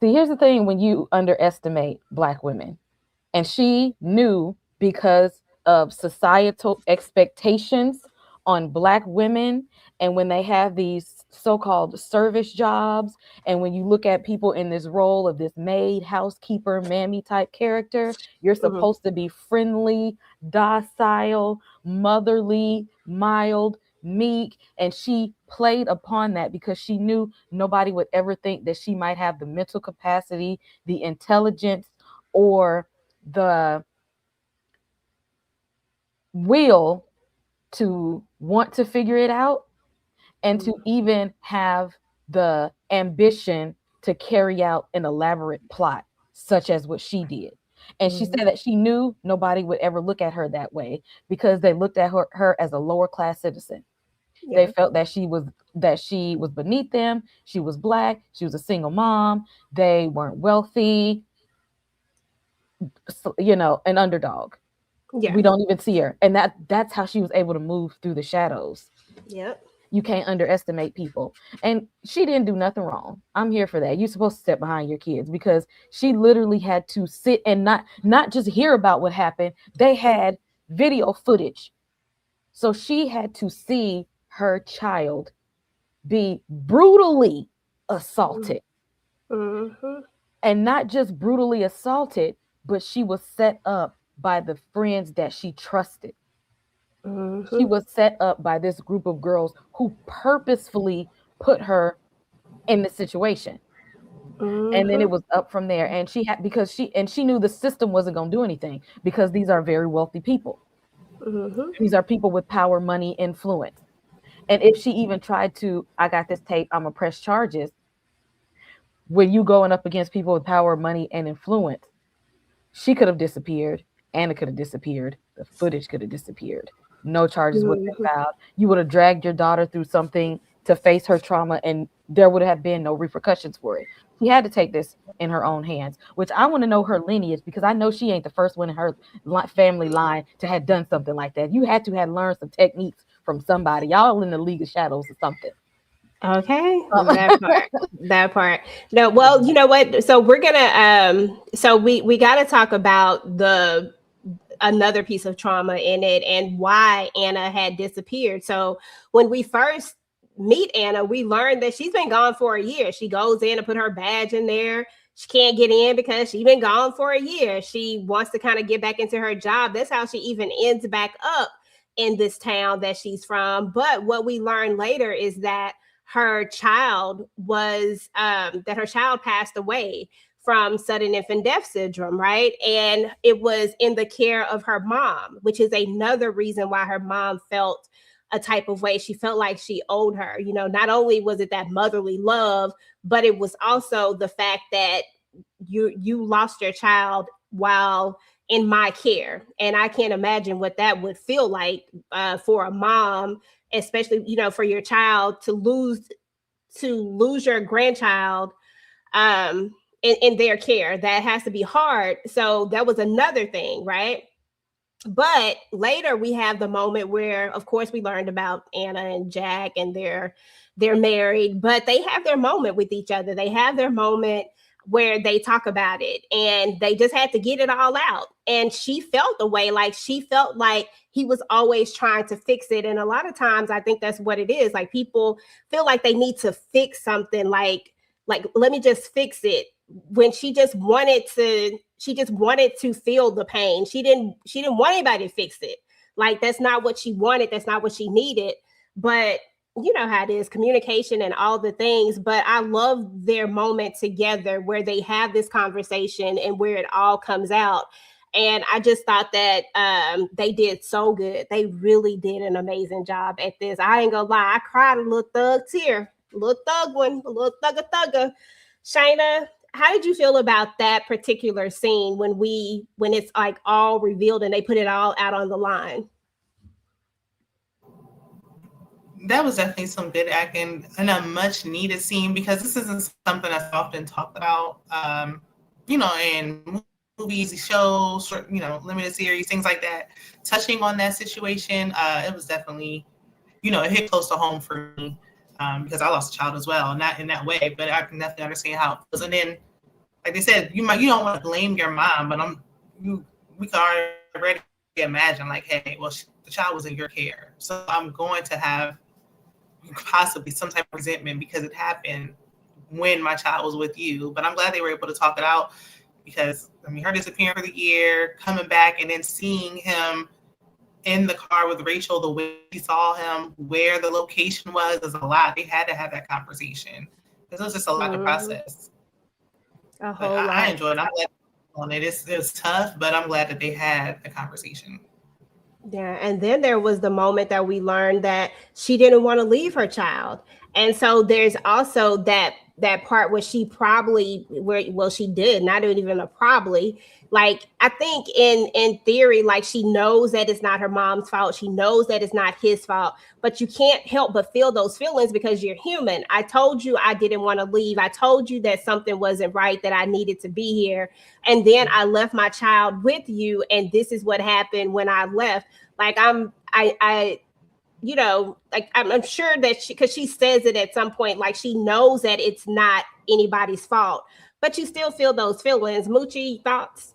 See, here's the thing: when you underestimate Black women, and she knew, because of societal expectations on Black women, and when they have these so-called service jobs, and when you look at people in this role of this maid, housekeeper, mammy type character, you're supposed to be friendly, docile, motherly, mild, meek, and she played upon that because she knew nobody would ever think that she might have the mental capacity, the intelligence, or the will to want to figure it out, and to even have the ambition to carry out an elaborate plot such as what she did. And she said that she knew nobody would ever look at her that way, because they looked at her as a lower class citizen. They felt that she was beneath them. She was Black. She was a single mom. They weren't wealthy, an underdog. Yeah. We don't even see her. And that's how she was able to move through the shadows. Yep. You can't underestimate people. And she didn't do nothing wrong. I'm here for that. You're supposed to step behind your kids, because she literally had to sit and not just hear about what happened. They had video footage. So she had to see her child be brutally assaulted. And not just brutally assaulted, but she was set up by the friends that she trusted. She was set up by this group of girls who purposefully put her in the situation. And then it was up from there. And she knew the system wasn't going to do anything, because these are very wealthy people. These are people with power, money, influence. And if she even tried to, I got this tape, I'm gonna press charges. When you going up against people with power, money, and influence, she could have disappeared. Anna could have disappeared. The footage could have disappeared. No charges would have been filed. You would have dragged your daughter through something to face her trauma, and there would have been no repercussions for it. She had to take this in her own hands, which I want to know her lineage, because I know she ain't the first one in her family line to have done something like that. You had to have learned some techniques from somebody. Y'all in the League of Shadows or something. Okay, that part. No, well, you know what? So we're gonna so we got to talk about another piece of trauma in it, and why Anna had disappeared. So when we first meet Anna, we learned that she's been gone for a year. She goes in and put her badge in there. She can't get in because she's been gone for a year. She wants to kind of get back into her job. That's how she even ends back up in this town that she's from. But what we learned later is that her child passed away from sudden infant death syndrome, right? And it was in the care of her mom, which is another reason why her mom felt a type of way. She felt like she owed her. Not only was it that motherly love, but it was also the fact that you lost your child while in my care. And I can't imagine what that would feel like for a mom, especially, for your child to lose your grandchild in their care. That has to be hard. So that was another thing, right? But later we have the moment where, of course, we learned about Anna and Jack, and they're married, but they have their moment with each other. They have their moment where they talk about it, and they just had to get it all out. And she felt the way, like she felt like he was always trying to fix it. And a lot of times I think that's what it is. Like, people feel like they need to fix something, like let me just fix it, when she just wanted to feel the pain. She didn't want anybody to fix it. Like, that's not what she wanted. That's not what she needed. But you know how it is, communication and all the things. But I love their moment together where they have this conversation and where it all comes out. And I just thought that they did so good. They really did an amazing job at this. I ain't gonna lie, I cried a little thug tear, a little thug one, a little thugga. Shayna, how did you feel about that particular scene when it's like all revealed and they put it all out on the line? that was definitely some good acting and a much needed scene, because this isn't something that's often talked about, in movies, shows, short, limited series, things like that. Touching on that situation, it was definitely, it hit close to home for me, because I lost a child as well, not in that way, but I can definitely understand how it was. And then, like they said, you don't want to blame your mom, but we can already imagine, like, hey, well, the child was in your care, so I'm going to have possibly some type of resentment because it happened when my child was with you. But I'm glad they were able to talk it out, because her disappearing for the year, coming back, and then seeing him in the car with Rachel, the way he saw him, where the location was, is a lot. They had to have that conversation because it was just a lot to process. A whole lot. I enjoyed it. I'm glad on it. It was tough, but I'm glad that they had the conversation. Yeah, and then there was the moment that we learned that she didn't want to leave her child. And so there's also that part where she did, not even a probably. Like, I think in theory, like, she knows that it's not her mom's fault. She knows that it's not his fault, but you can't help but feel those feelings because you're human. I told you I didn't want to leave. I told you that something wasn't right, that I needed to be here. And then I left my child with you. And this is what happened when I left. Like, I'm sure that because she says it at some point, like, she knows that it's not anybody's fault, but you still feel those feelings. Moochie, thoughts?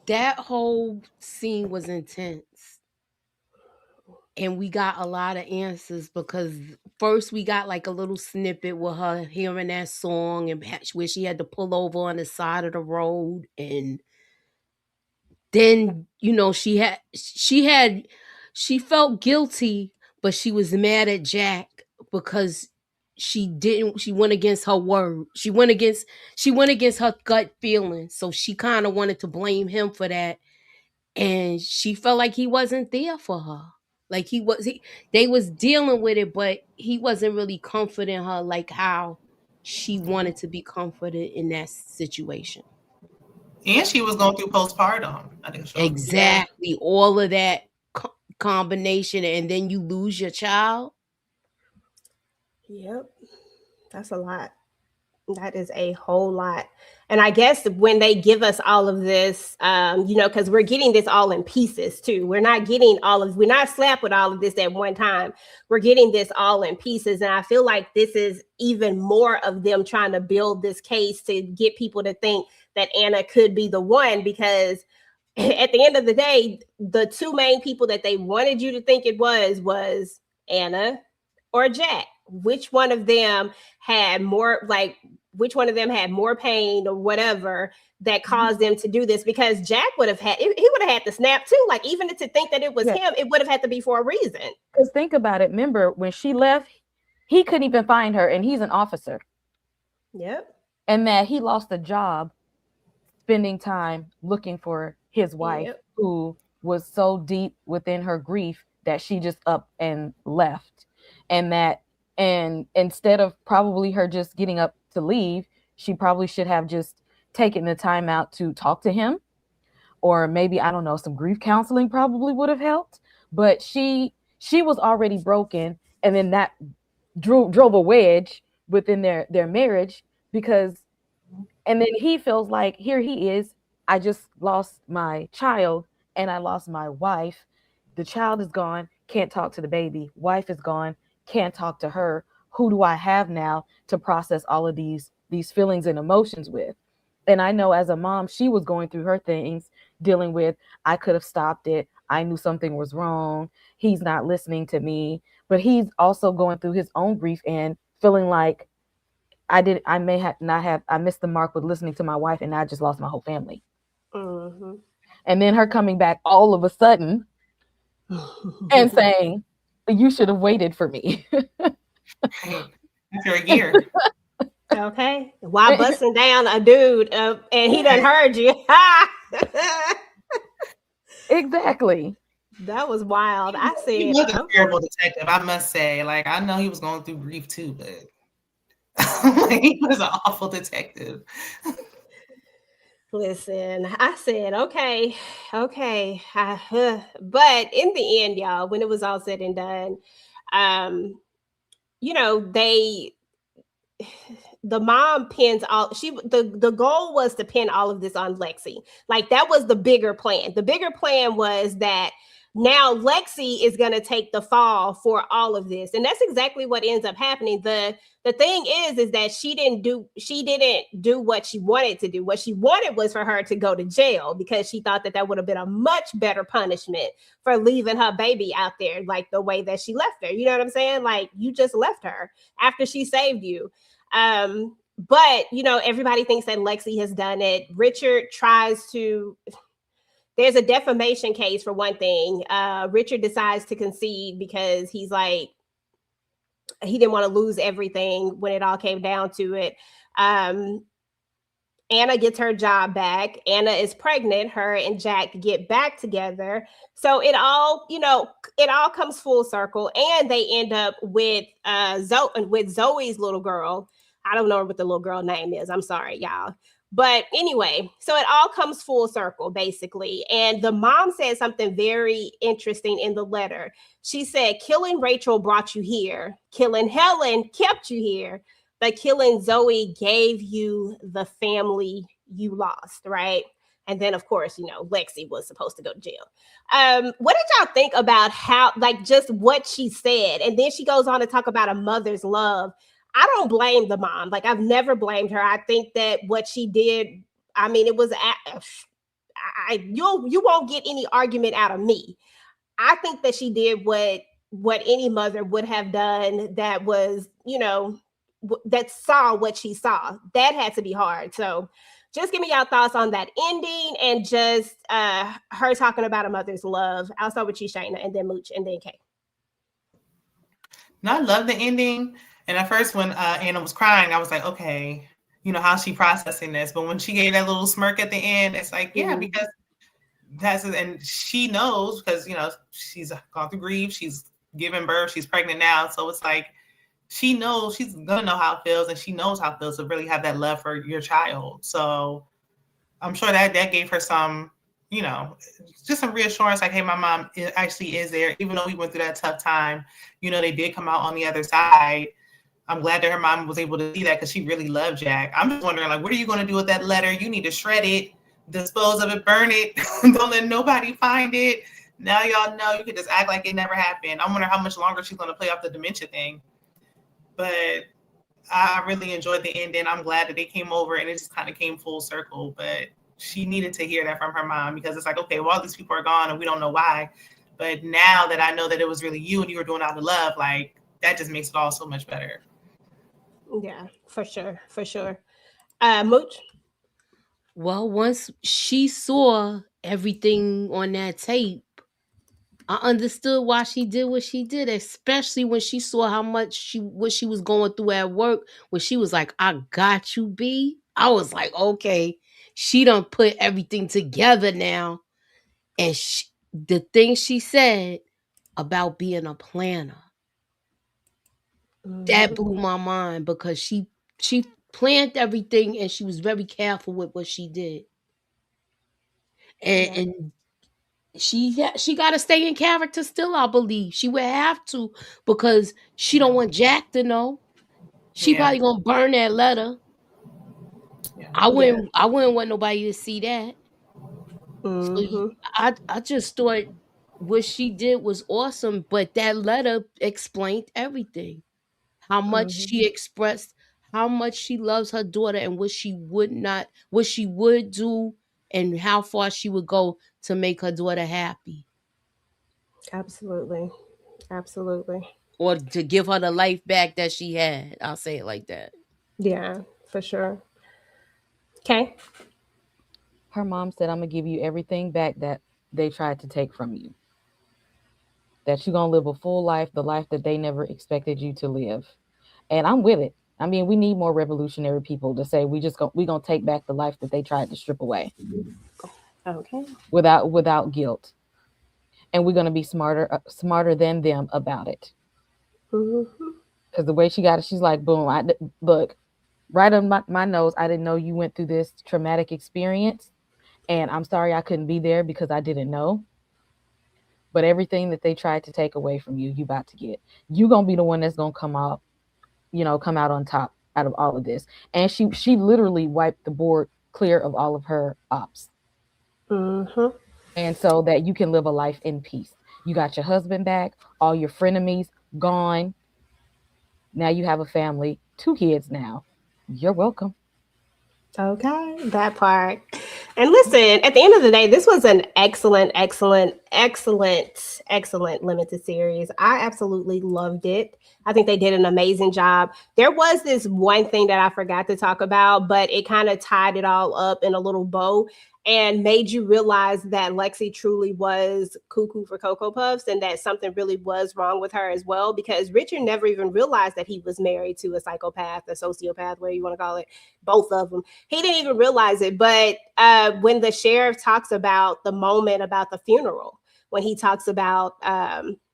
That whole scene was intense. And we got a lot of answers, because first we got like a little snippet with her hearing that song and where she had to pull over on the side of the road. And then, she felt guilty, but she was mad at Jack because she went against her word. She went against her gut feeling. So she kind of wanted to blame him for that. And she felt like he wasn't there for her. Like they was dealing with it, but he wasn't really comforting her like how she wanted to be comforted in that situation. And she was going through postpartum. I think Exactly. Yeah. All of that combination, and then you lose your child. Yep. That's a lot. That is a whole lot. And I guess when they give us all of this, because we're getting this all in pieces too. We're not slapped with all of this at one time. We're getting this all in pieces. And I feel like this is even more of them trying to build this case to get people to think that Anna could be the one, because at the end of the day, the two main people that they wanted you to think it was Anna or Jack. Which one of them had more pain or whatever that caused them to do this? Because Jack would have had to snap too. Like, even to think that it was him, it would have had to be for a reason. Because think about it. Remember when she left, he couldn't even find her, and he's an officer. Yep. And that he lost a job spending time looking for his wife, who was so deep within her grief that she just up and left. And instead of probably her just getting up to leave, she probably should have just taken the time out to talk to him, or maybe, I don't know, some grief counseling probably would have helped. But she was already broken, and then that drove a wedge within their marriage, and then he feels like, here he is, I just lost my child and I lost my wife. The child is gone, can't talk to the baby. Wife is gone, can't talk to her. Who do I have now to process all of these feelings and emotions with? And I know as a mom, she was going through her things, dealing with, I could have stopped it. I knew something was wrong. He's not listening to me. But he's also going through his own grief and feeling like, I missed the mark with listening to my wife, and I just lost my whole family. Mm-hmm. And then her coming back all of a sudden and saying, you should have waited for me. After a year. Okay. While busting down a dude and he done heard you. Exactly. That was wild. I said, he was a terrible detective, I must say. Like, I know he was going through grief too, but he was an awful detective. Listen, I said, okay. But in the end, y'all, when it was all said and done, you know, the mom pins all the goal was to pin all of this on Lexi. Like that was the bigger plan. The bigger plan was that now Lexi is going to take the fall for all of this, and that's exactly what ends up happening. The thing is that she didn't do what she wanted to do. What she wanted was for her to go to jail, because she thought that would have been a much better punishment for leaving her baby out there like the way that she left her. You know what I'm saying? Like, you just left her after she saved you. But you know, everybody thinks that Lexi has done it. Richard tries to. There's a defamation case for one thing. Richard decides to concede because he's like, he didn't want to lose everything when it all came down to it. Anna gets her job back. Anna is pregnant. Her and Jack get back together. So it all, you know, it all comes full circle, and they end up with Zoe's little girl. I don't know what the little girl name is. I'm sorry, y'all. But anyway, so it all comes full circle, basically. And the mom said something very interesting in the letter. She said, killing Rachel brought you here. Killing Helen kept you here. But killing Zoe gave you the family you lost, right? And then, of course, you know, Lexi was supposed to go to jail. What did y'all think about how, like, just what she said? And then she goes on to talk about a mother's love. I don't blame the mom. Like, I've never blamed her. I think that what she did, I mean, it was, you won't get any argument out of me. I think that she did what any mother would have done that was, you know, that saw what she saw. That had to be hard. So just give me y'all thoughts on that ending, and just her talking about a mother's love. I'll start with you, Shayna, and then Mooch, and then Kay. No, I love the ending. And at first, when Anna was crying, I was like, okay, you know, how's she processing this? But when she gave that little smirk at the end, it's like, yeah, because that's it. And she knows, because, you know, she's gone through grief, she's given birth, she's pregnant now. So it's like, she knows, she's gonna know how it feels, and she knows how it feels to really have that love for your child. So I'm sure that gave her some, you know, just some reassurance, like, hey, my mom actually is there, even though we went through that tough time. You know, they did come out on the other side. I'm glad that her mom was able to see that, because she really loved Jack. I'm just wondering, like, what are you going to do with that letter? You need to shred it, dispose of it, burn it. Don't let nobody find it. Now y'all know, you can just act like it never happened. I wonder how much longer she's going to play off the dementia thing. But I really enjoyed the ending. I'm glad that they came over and it just kind of came full circle. But she needed to hear that from her mom, because it's like, okay, well, all these people are gone and we don't know why. But now that I know that it was really you and you were doing out of love, like, that just makes it all so much better. Yeah, for sure. For sure. Mooch? Well, once she saw everything on that tape, I understood why she did what she did, especially when she saw how much what she was going through at work. When she was like, I got you, B. I was like, okay, she done put everything together now. And the thing she said about being a planner, that blew my mind, because she planned everything, and she was very careful with what she did. And she got to stay in character still, I believe. She would have to, because she don't want Jack to know. She probably gonna burn that letter. I wouldn't want nobody to see that. So I just thought what she did was awesome, but that letter explained everything. How much she expressed, how much she loves her daughter, and what she would do, and how far she would go to make her daughter happy. Absolutely. Absolutely. Or to give her the life back that she had. I'll say it like that. Yeah, for sure. Okay. Her mom said, I'm going to give you everything back that they tried to take from you. That you're going to live a full life, the life that they never expected you to live. And I'm with it. I mean, we need more revolutionary people to say we're going to take back the life that they tried to strip away. Okay. Without guilt. And we're going to be smarter than them about it. Because the way she got it, she's like, boom, look, right on my nose, I didn't know you went through this traumatic experience. And I'm sorry I couldn't be there because I didn't know. But everything that they tried to take away from you, you about to get. You gonna be the one that's gonna come out, come out on top out of all of this. And she literally wiped the board clear of all of her ops. Mm-hmm. And so that you can live a life in peace. You got your husband back, all your frenemies gone. Now you have a family, 2 kids now. You're welcome. Okay, that part. And listen, at the end of the day, this was an excellent limited series. I absolutely loved it. I think they did an amazing job. There was this one thing that I forgot to talk about, but it kind of tied it all up in a little bow and made you realize that Lexi truly was cuckoo for Cocoa Puffs and that something really was wrong with her as well, because Richard never even realized that he was married to a psychopath, a sociopath, whatever you want to call it, both of them. He didn't even realize it. But when the sheriff talks about the moment about the funeral, when he talks about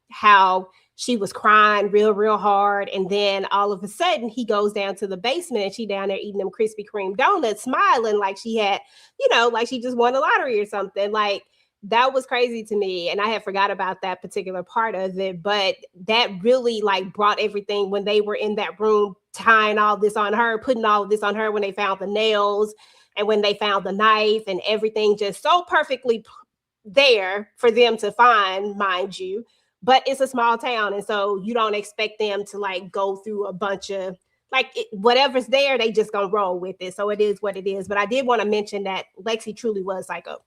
how she was crying real hard, and then all of a sudden he goes down to the basement and she down there eating them Krispy Kreme donuts, smiling like she had, like she just won the lottery or something. Like, that was crazy to me, and I had forgot about that particular part of it. But that really like brought everything when they were in that room tying all this on her, putting all of this on her, when they found the nails and when they found the knife and everything just so perfectly there for them to find, mind you. But it's a small town, and so you don't expect them to like go through a bunch of whatever's there, they just gonna roll with it. So it is what it is. But I did want to mention that Lexi truly was psycho.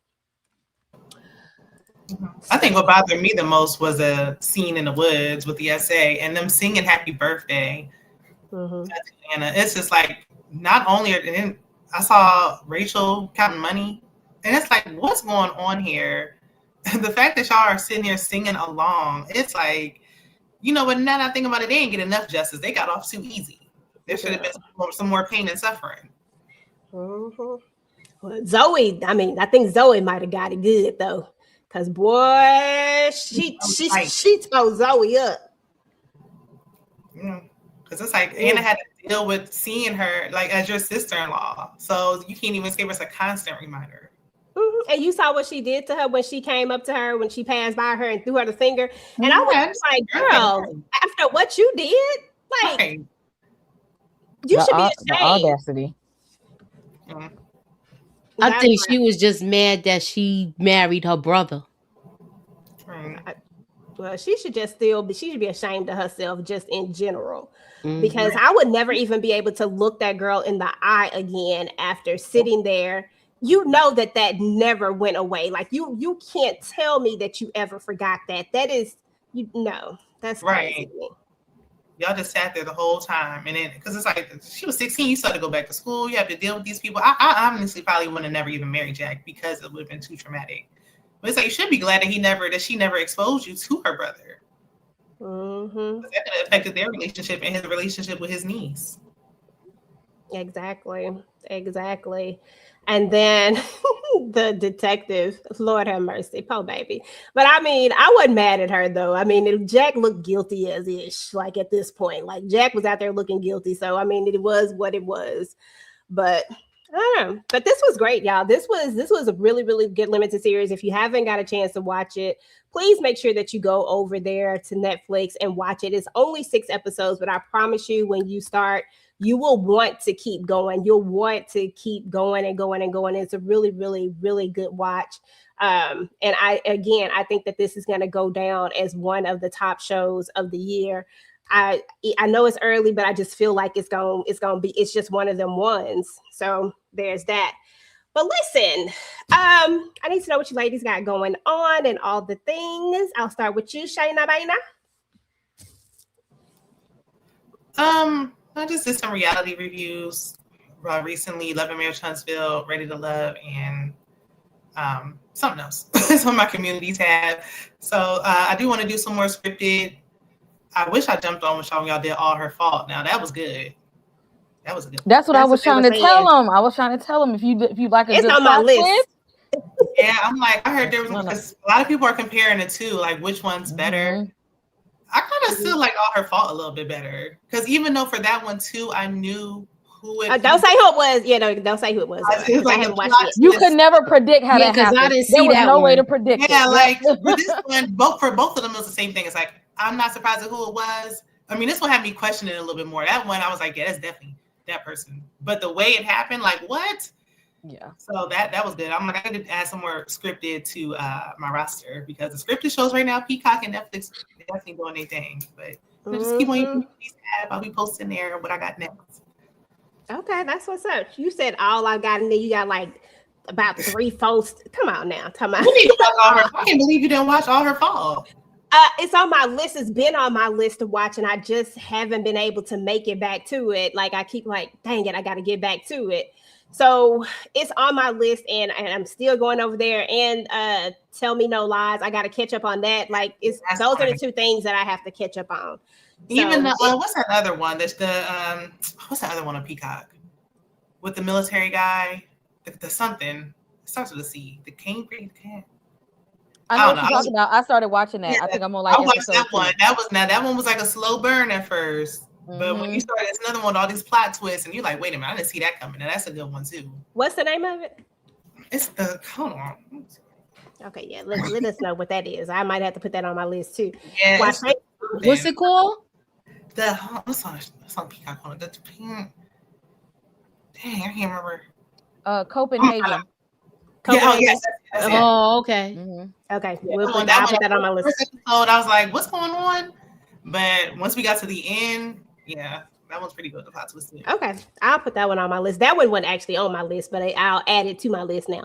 I think what bothered me the most was a scene in the woods with the SA and them singing "Happy Birthday." And it's just like, not only and then I saw Rachel counting money, and it's like, what's going on here? The fact that y'all are sitting here singing along, it's like, but now that I think about it, they didn't get enough justice. They got off too easy. There should have been some more pain and suffering. Well, Zoe, I think Zoe might have got it good though, because boy, she told Zoe up. Because it's like Anna had to deal with seeing her like as your sister-in-law, so you can't even give us a constant reminder. And you saw what she did to her when she came up to her, when she passed by her and threw her the finger. And I was like, girl, after what you did, like, you should be ashamed. The audacity. I think she was just mad that she married her brother. Well, she should be ashamed of herself just in general. Because I would never even be able to look that girl in the eye again after sitting there. That never went away. Like, you can't tell me that you ever forgot that. That is, that's crazy to me. Y'all just sat there the whole time, and then because it's like she was 16, you still had to go back to school. You have to deal with these people. I honestly probably would have never even married Jack because it would have been too traumatic. But it's like, you should be glad that she never exposed you to her brother. That could have affected their relationship and his relationship with his niece. Exactly. And then the detective, Lord have mercy, poor baby. But I wasn't mad at her though. Jack looked guilty as ish, like at this point. Like, Jack was out there looking guilty. So it was what it was. But I don't know. But this was great, y'all. This was a really, really good limited series. If you haven't got a chance to watch it, please make sure that you go over there to Netflix and watch it. It's only 6 episodes, but I promise you, when you start, you will want to keep going. You'll want to keep going and going and going. It's a really, really, really good watch. And I think that this is going to go down as one of the top shows of the year. I know it's early, but I just feel like it's just one of them ones. So there's that. But listen, I need to know what you ladies got going on and all the things. I'll start with you, Shayna Baina. I just did some reality reviews recently. Love and Marriage Huntsville, Ready to Love, and something else. It's on my community tab. So I do want to do some more scripted. I wish I jumped on with y'all did All Her Fault. Now that was good. That's what I was trying to tell him. I was trying to tell him if you like a it's good on my list. Yeah, I'm like, I heard there was because a lot of people are comparing the two, like which one's better. I kind of still like All Her Fault a little bit better, because even though for that one too, I knew who it. Don't say who it was. Yeah, no, don't say who it was. It's like I haven't watched it. You could never predict how that happened. I didn't see there was that no way one. to predict it. Yeah, like with this one, for both of them, it was the same thing. It's like I'm not surprised at who it was. I mean, this one had me questioning it a little bit more. That one, I was like, yeah, that's definitely that person. But the way it happened, like what? Yeah. So that was good. I'm like, I need to add some more scripted to my roster because the scripted shows right now, Peacock and Netflix, they're definitely doing their thing. But just keep on these tabs. I'll be posting there what I got next. Okay, that's what's up. You said all I got, and then you got like about 3 posts. Come on now, You need to watch all her. I can't believe you didn't watch all her fall. It's on my list. It's been on my list to watch, and I just haven't been able to make it back to it. Like I keep like, dang it, I got to get back to it. So it's on my list, and I'm still going over there. And Tell Me No Lies, I got to catch up on that. Like those are the 2 things that I have to catch up on. Even the what's that other one? That's the what's that other one on Peacock with the military guy? The something it starts with a C. The Cambridge. I know what you're talking about. I started watching that. Yeah, I think I'm on like. I watched that one. That one was like a slow burn at first, but when you started, it's another one. All these plot twists, and you're like, wait a minute, I didn't see that coming. And that's a good one too. What's the name of it? It's the hold on. Okay, yeah, let us know what that is. I might have to put that on my list too. Yeah. What's it called? What's on Peacock? Dang, I can't remember. Copenhagen. Yeah, yes. Oh, okay. Okay, I'll put that on my list. First episode, I was like, what's going on? But once we got to the end, yeah, that one's pretty good. The plot twist. Okay, I'll put that one on my list. That one wasn't actually on my list, but I'll add it to my list now.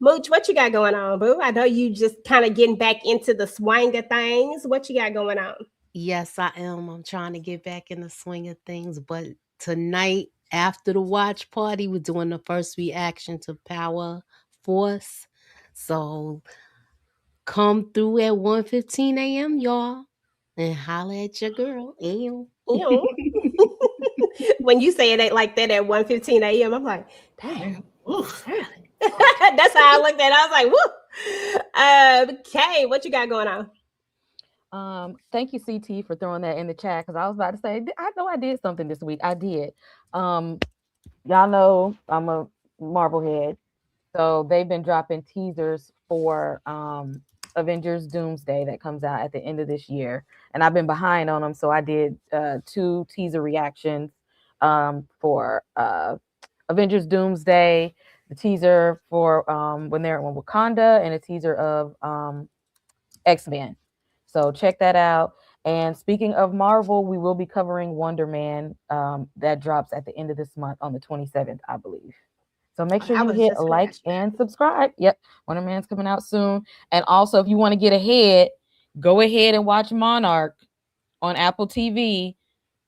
Mooch, what you got going on, boo? I know you just kind of getting back into the swing of things. What you got going on? Yes, I am. I'm trying to get back in the swing of things, but tonight after the watch party, we're doing the first reaction to Power Force. So come through at 1:15 a.m., y'all, and holla at your girl. Ew. When you say it like that at 1:15 a.m., I'm like, dang. That's how I looked at it. I was like, woo. Kay, what you got going on? Thank you, CT, for throwing that in the chat, because I was about to say, I know I did something this week. I did. Y'all know I'm a Marvel head. So they've been dropping teasers for Avengers Doomsday that comes out at the end of this year. And I've been behind on them. So I did 2 teaser reactions for Avengers Doomsday, the teaser for when they're in Wakanda, and a teaser of X-Men. So check that out. And speaking of Marvel, we will be covering Wonder Man that drops at the end of this month on the 27th, I believe. So make sure you hit like and subscribe. Yep, Wonder Man's coming out soon. And also, if you want to get ahead, go ahead and watch Monarch on Apple TV.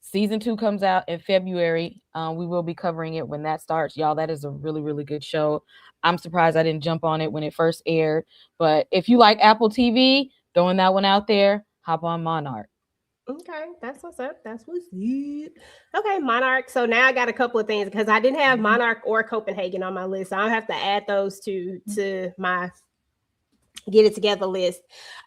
Season 2 comes out in February. We will be covering it when that starts. Y'all, that is a really, really good show. I'm surprised I didn't jump on it when it first aired. But if you like Apple TV, throwing that one out there, hop on Monarch. Okay, that's what's up. That's what's up. Okay, Monarch. So now I got a couple of things because I didn't have Monarch or Copenhagen on my list. So I'll have to add those to my get it together list.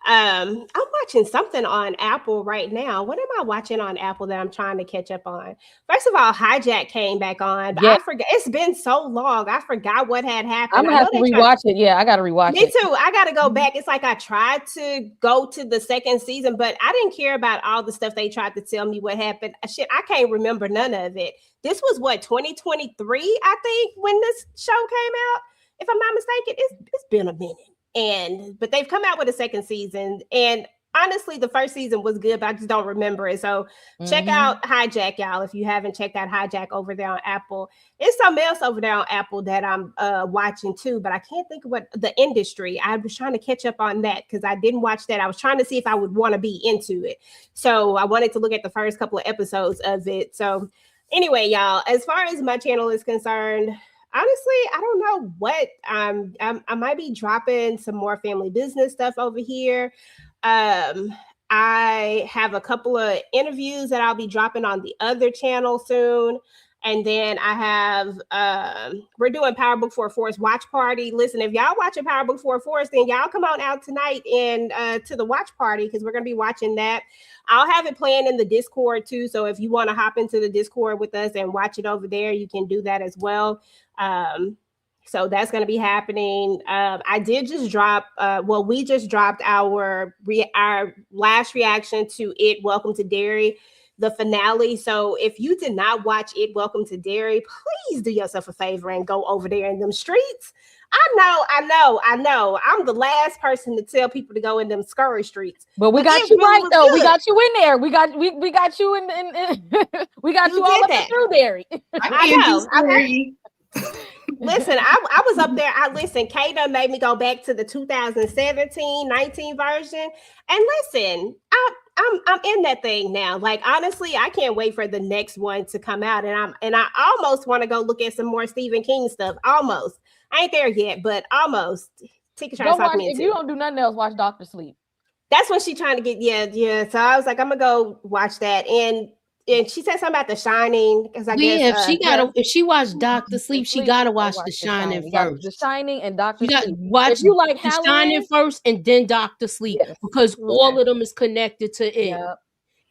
I'm watching something on Apple right now. What am I watching on Apple that I'm trying to catch up on? First of all, Hijack came back on, but I forgot. It's been so long. I forgot what had happened. I'm gonna have to rewatch it. Yeah, I gotta rewatch it. Me too. I gotta go back. It's like I tried to go to the second season, but I didn't care about all the stuff they tried to tell me what happened. Shit, I can't remember none of it. This was what 2023, I think, when this show came out. If I'm not mistaken, it's been a minute. But they've come out with a second season, and honestly, the first season was good, but I just don't remember it. So check out Hijack, y'all, if you haven't checked out Hijack over there on Apple. It's something else over there on Apple that I'm watching too, but I can't think of what the Industry. I was trying to catch up on that because I didn't watch that. I was trying to see if I would want to be into it. So I wanted to look at the first couple of episodes of it. So anyway, y'all, as far as my channel is concerned, honestly, I don't know what I might be dropping some more family business stuff over here. I have a couple of interviews that I'll be dropping on the other channel soon. And then I have we're doing Power Book 4 Force watch party. Listen, if y'all watching Power Book 4 Force, then y'all come on out tonight and to the watch party, because we're gonna be watching that. I'll have it playing in the Discord too. So if you want to hop into the Discord with us and watch it over there, you can do that as well. So that's going to be happening. I did just drop, we just dropped our last reaction to It, Welcome to Derry, the finale. So if you did not watch It, Welcome to Derry, please do yourself a favor and go over there in them streets. I know. I'm the last person to tell people to go in them scurry streets. But we got you right though. Good. We got you in there. We got you in we got you all up and through Derry. I know. Listen, I was up there. Kay done made me go back to the 2017-19 version. And listen, I'm in that thing now. Like, honestly, I can't wait for the next one to come out. And I almost want to go look at some more Stephen King stuff. Almost. I ain't there yet, but almost. Tika trying to talk me into. If you don't do nothing else, watch Dr. Sleep. That's what she's trying to get. Yeah. So I was like, I'm gonna go watch that. And she said something about The Shining, because I guess if she watched Dr. Sleep, she gotta watch The Shining first. The Shining and Dr. Sleep. If you like The Shining first and then Dr. Sleep, because all of them is connected to it. Yep.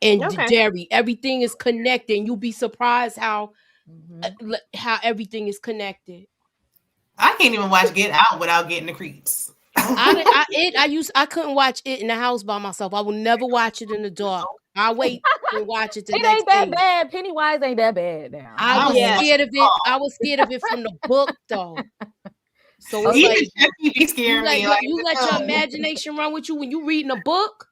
And Derry, everything is connected, and you'll be surprised how everything is connected. I can't even watch Get Out without getting the creeps. I couldn't watch it in the house by myself. I will never watch it in the dark. I'll wait and watch it. It ain't that bad. Pennywise ain't that bad now. I was scared of it. I was scared of it from the book though. So it's you let your imagination run with you when you reading a book.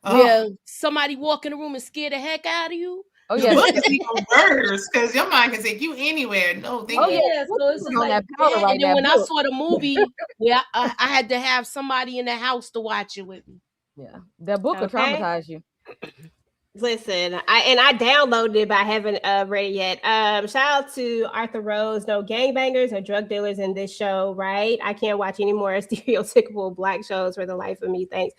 Where somebody walk in the room and scare the heck out of you. Oh yeah, the book is even worse because your mind can take you anywhere. No, so it's like that. And then when I saw the movie, I had to have somebody in the house to watch it with me. Yeah, that book will traumatize you. Listen, I downloaded it, but I haven't read it yet. Shout out to Arthur Rose. No gangbangers or drug dealers in this show, right? I can't watch any more stereotypical Black shows for the life of me. Thanks.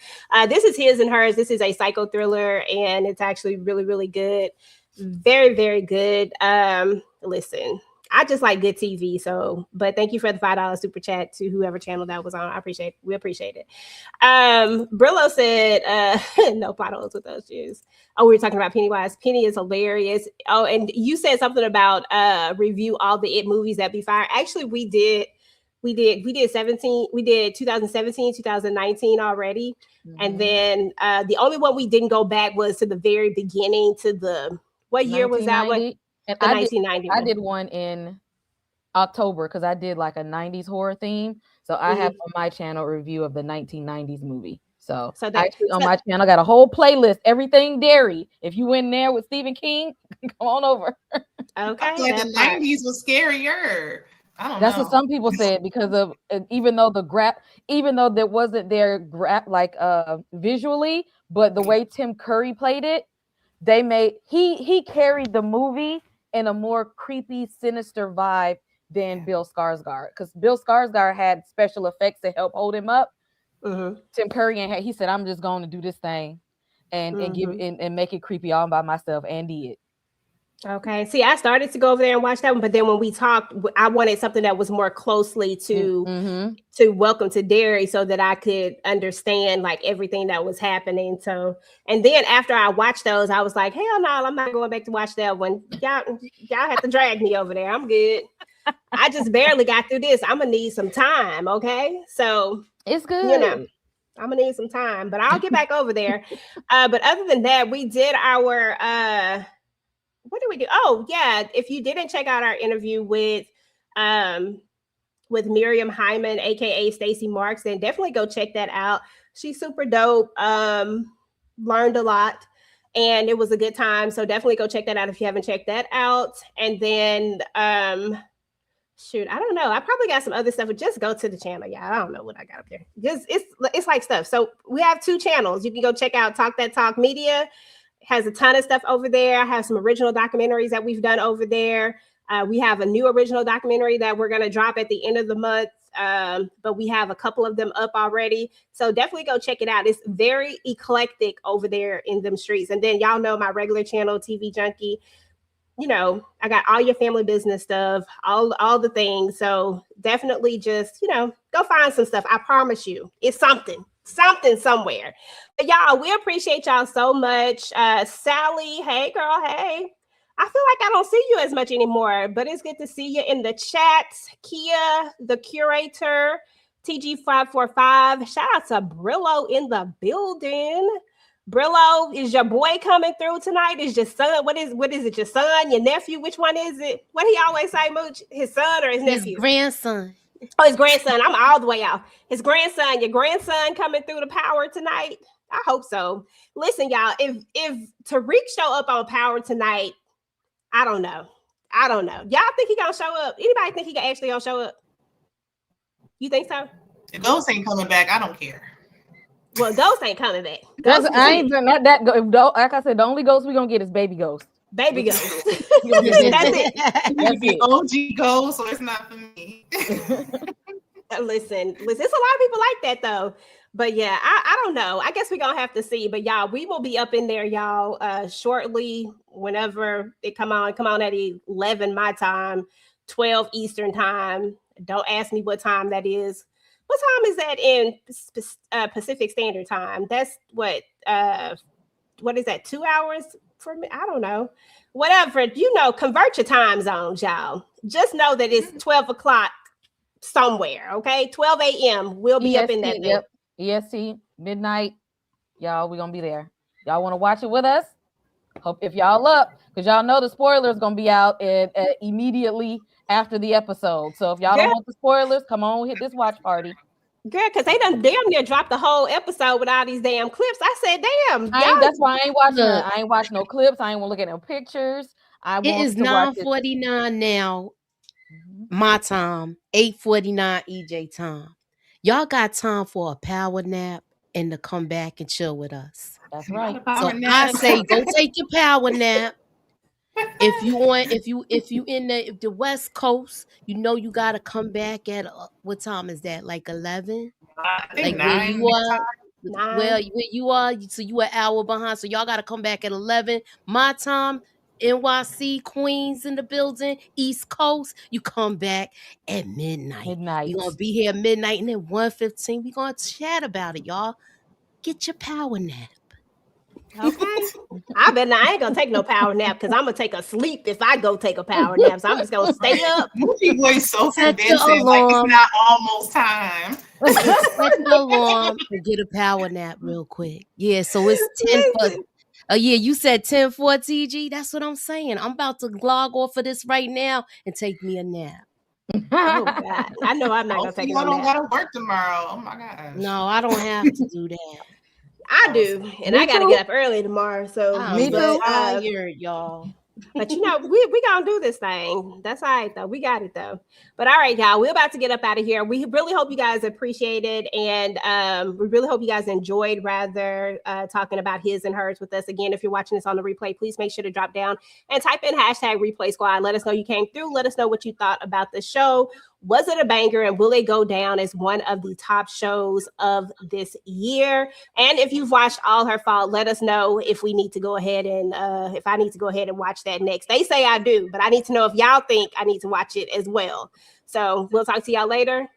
This is His and Hers. This is a psycho thriller, and it's actually really, really good. Very, very good. Listen, I just like good TV. But thank you for the $5 super chat to whoever channel that was on. We appreciate it. Brillo said, no potholes with those shoes. Oh, we were talking about Pennywise. Penny is hilarious. Oh, and you said something about review all the It movies that be fire. Actually, we did 17. We did 2017, 2019 already. Mm-hmm. And then the only one we didn't go back was to the very beginning, to what year was that one? And 1990. I did one in October because I did like a 90s horror theme. So I have on my channel a review of the 1990s movie. So on my channel, I got a whole playlist, everything Derry. If you in there with Stephen King, come on over. Okay. The 90s was scarier. I don't know. That's what some people said, because of even though there wasn't there visually, but the way Tim Curry played it, he carried the movie in a more creepy, sinister vibe than Bill Skarsgård, because Bill Skarsgård had special effects to help hold him up. Mm-hmm. Tim Curry he said, "I'm just going to do this thing and make it creepy all by myself," and did. Okay. See, I started to go over there and watch that one, but then when we talked, I wanted something that was more closely to Welcome to Derry, so that I could understand like everything that was happening. So, and then after I watched those, I was like, hell no, I'm not going back to watch that one. Y'all have to drag me over there. I'm good. I just barely got through this. I'm gonna need some time. Okay. So it's good. I'm gonna need some time, but I'll get back over there. But other than that, we did our what did we do? Oh, yeah. If you didn't check out our interview with Miriam Hyman, aka Stacey Marks, then definitely go check that out. She's super dope. Learned a lot, and it was a good time. So definitely go check that out if you haven't checked that out. And then I don't know. I probably got some other stuff, but just go to the channel. Yeah, I don't know what I got up there. Just it's like stuff. So we have 2 channels. You can go check out Talk That Talk Media. Has a ton of stuff over there. I have some original documentaries that we've done over there. We have a new original documentary that we're going to drop at the end of the month. But we have a couple of them up already. So definitely go check it out. It's very eclectic over there in them streets. And then y'all know my regular channel, TV Junkie. I got all your family business stuff, all the things. So definitely just, go find some stuff. I promise you, it's something somewhere. But y'all, we appreciate y'all so much. Sally, hey girl, hey. I feel like I don't see you as much anymore, but it's good to see you in the chat. Kia, the curator, TG545. Shout out to Brillo in the building. Brillo, is your boy coming through tonight? Is your son? What is it? Your son? Your nephew? Which one is it? What he always say, Mooch? His son or his nephew? His grandson. Oh, his grandson. I'm all the way off. His grandson. Your grandson coming through the power tonight? I hope so. Listen, y'all. If Tariq show up on Power tonight, I don't know. Y'all think he gonna show up? Anybody think he actually gonna show up? You think so? If Ghost ain't coming back, I don't care. Well, Ghost ain't coming back. I ain't not that. Like I said, the only Ghost we gonna get is Baby Ghost. Baby Ghost. That's it. That's it. OG Ghost, so it's not for me. Listen. It's a lot of people like that though. But yeah, I don't know. I guess we're gonna have to see. But y'all, we will be up in there, y'all, shortly. Whenever it come on at 11 my time, 12 Eastern time. Don't ask me what time that is. What time is that in Pacific Standard Time? That's what is that? 2 hours for me? I don't know. Whatever, convert your time zones, y'all. Just know that it's 12 o'clock somewhere, okay? 12 a.m. We'll be up in that. Yep. EST, midnight. Y'all, we're going to be there. Y'all want to watch it with us? Hope if y'all up, because y'all know the spoilers going to be out immediately after the episode. So if y'all don't want the spoilers, come on, hit this watch party. Girl, because they done damn near dropped the whole episode with all these damn clips. I said, damn. That's why I ain't watching I ain't watching no clips. I ain't want to look at no pictures. It is 9:49 now, my time, 8:49 EJ time. Y'all got time for a power nap and to come back and chill with us. That's right. So I say go take your power nap. If you in the West Coast, you gotta come back at what time is that? Like 11? Like 9. Where you are. 9. Well, where you are, so you an hour behind. So y'all gotta come back at 11 my time. NYC, Queens in the building, East Coast. You come back at midnight. You're gonna be here at midnight, and then 1:15, we're gonna chat about it, y'all. Get your power nap. Okay. I ain't gonna take no power nap because I'm gonna take a sleep if I go take a power nap. So I'm just gonna stay up. Moochie voice so convincing, like it's not almost time. Set the alarm and get a power nap real quick. Yeah, so it's 10 for you said 10 for TG. That's what I'm saying. I'm about to log off of this right now and take me a nap. Oh God. I know I'm not gonna take a nap. I don't gotta work tomorrow. Oh my gosh. No, I don't have to do that. I do, and I gotta get up early tomorrow. So me too. Tired, y'all. But we gonna do this thing. That's all right though. We got it though. But all right, y'all, we're about to get up out of here. We really hope you guys appreciate it, and we really hope you guys enjoyed talking about his and hers with us. Again, if you're watching this on the replay, please make sure to drop down and type in #replay squad. Let us know you came through. Let us know what you thought about the show. Was it a banger, and will it go down as one of the top shows of this year? And if you've watched All Her Fault, let us know if we need to go ahead and if I need to go ahead and watch that next. They say I do, but I need to know if y'all think I need to watch it as well. So we'll talk to y'all later.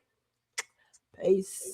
Peace.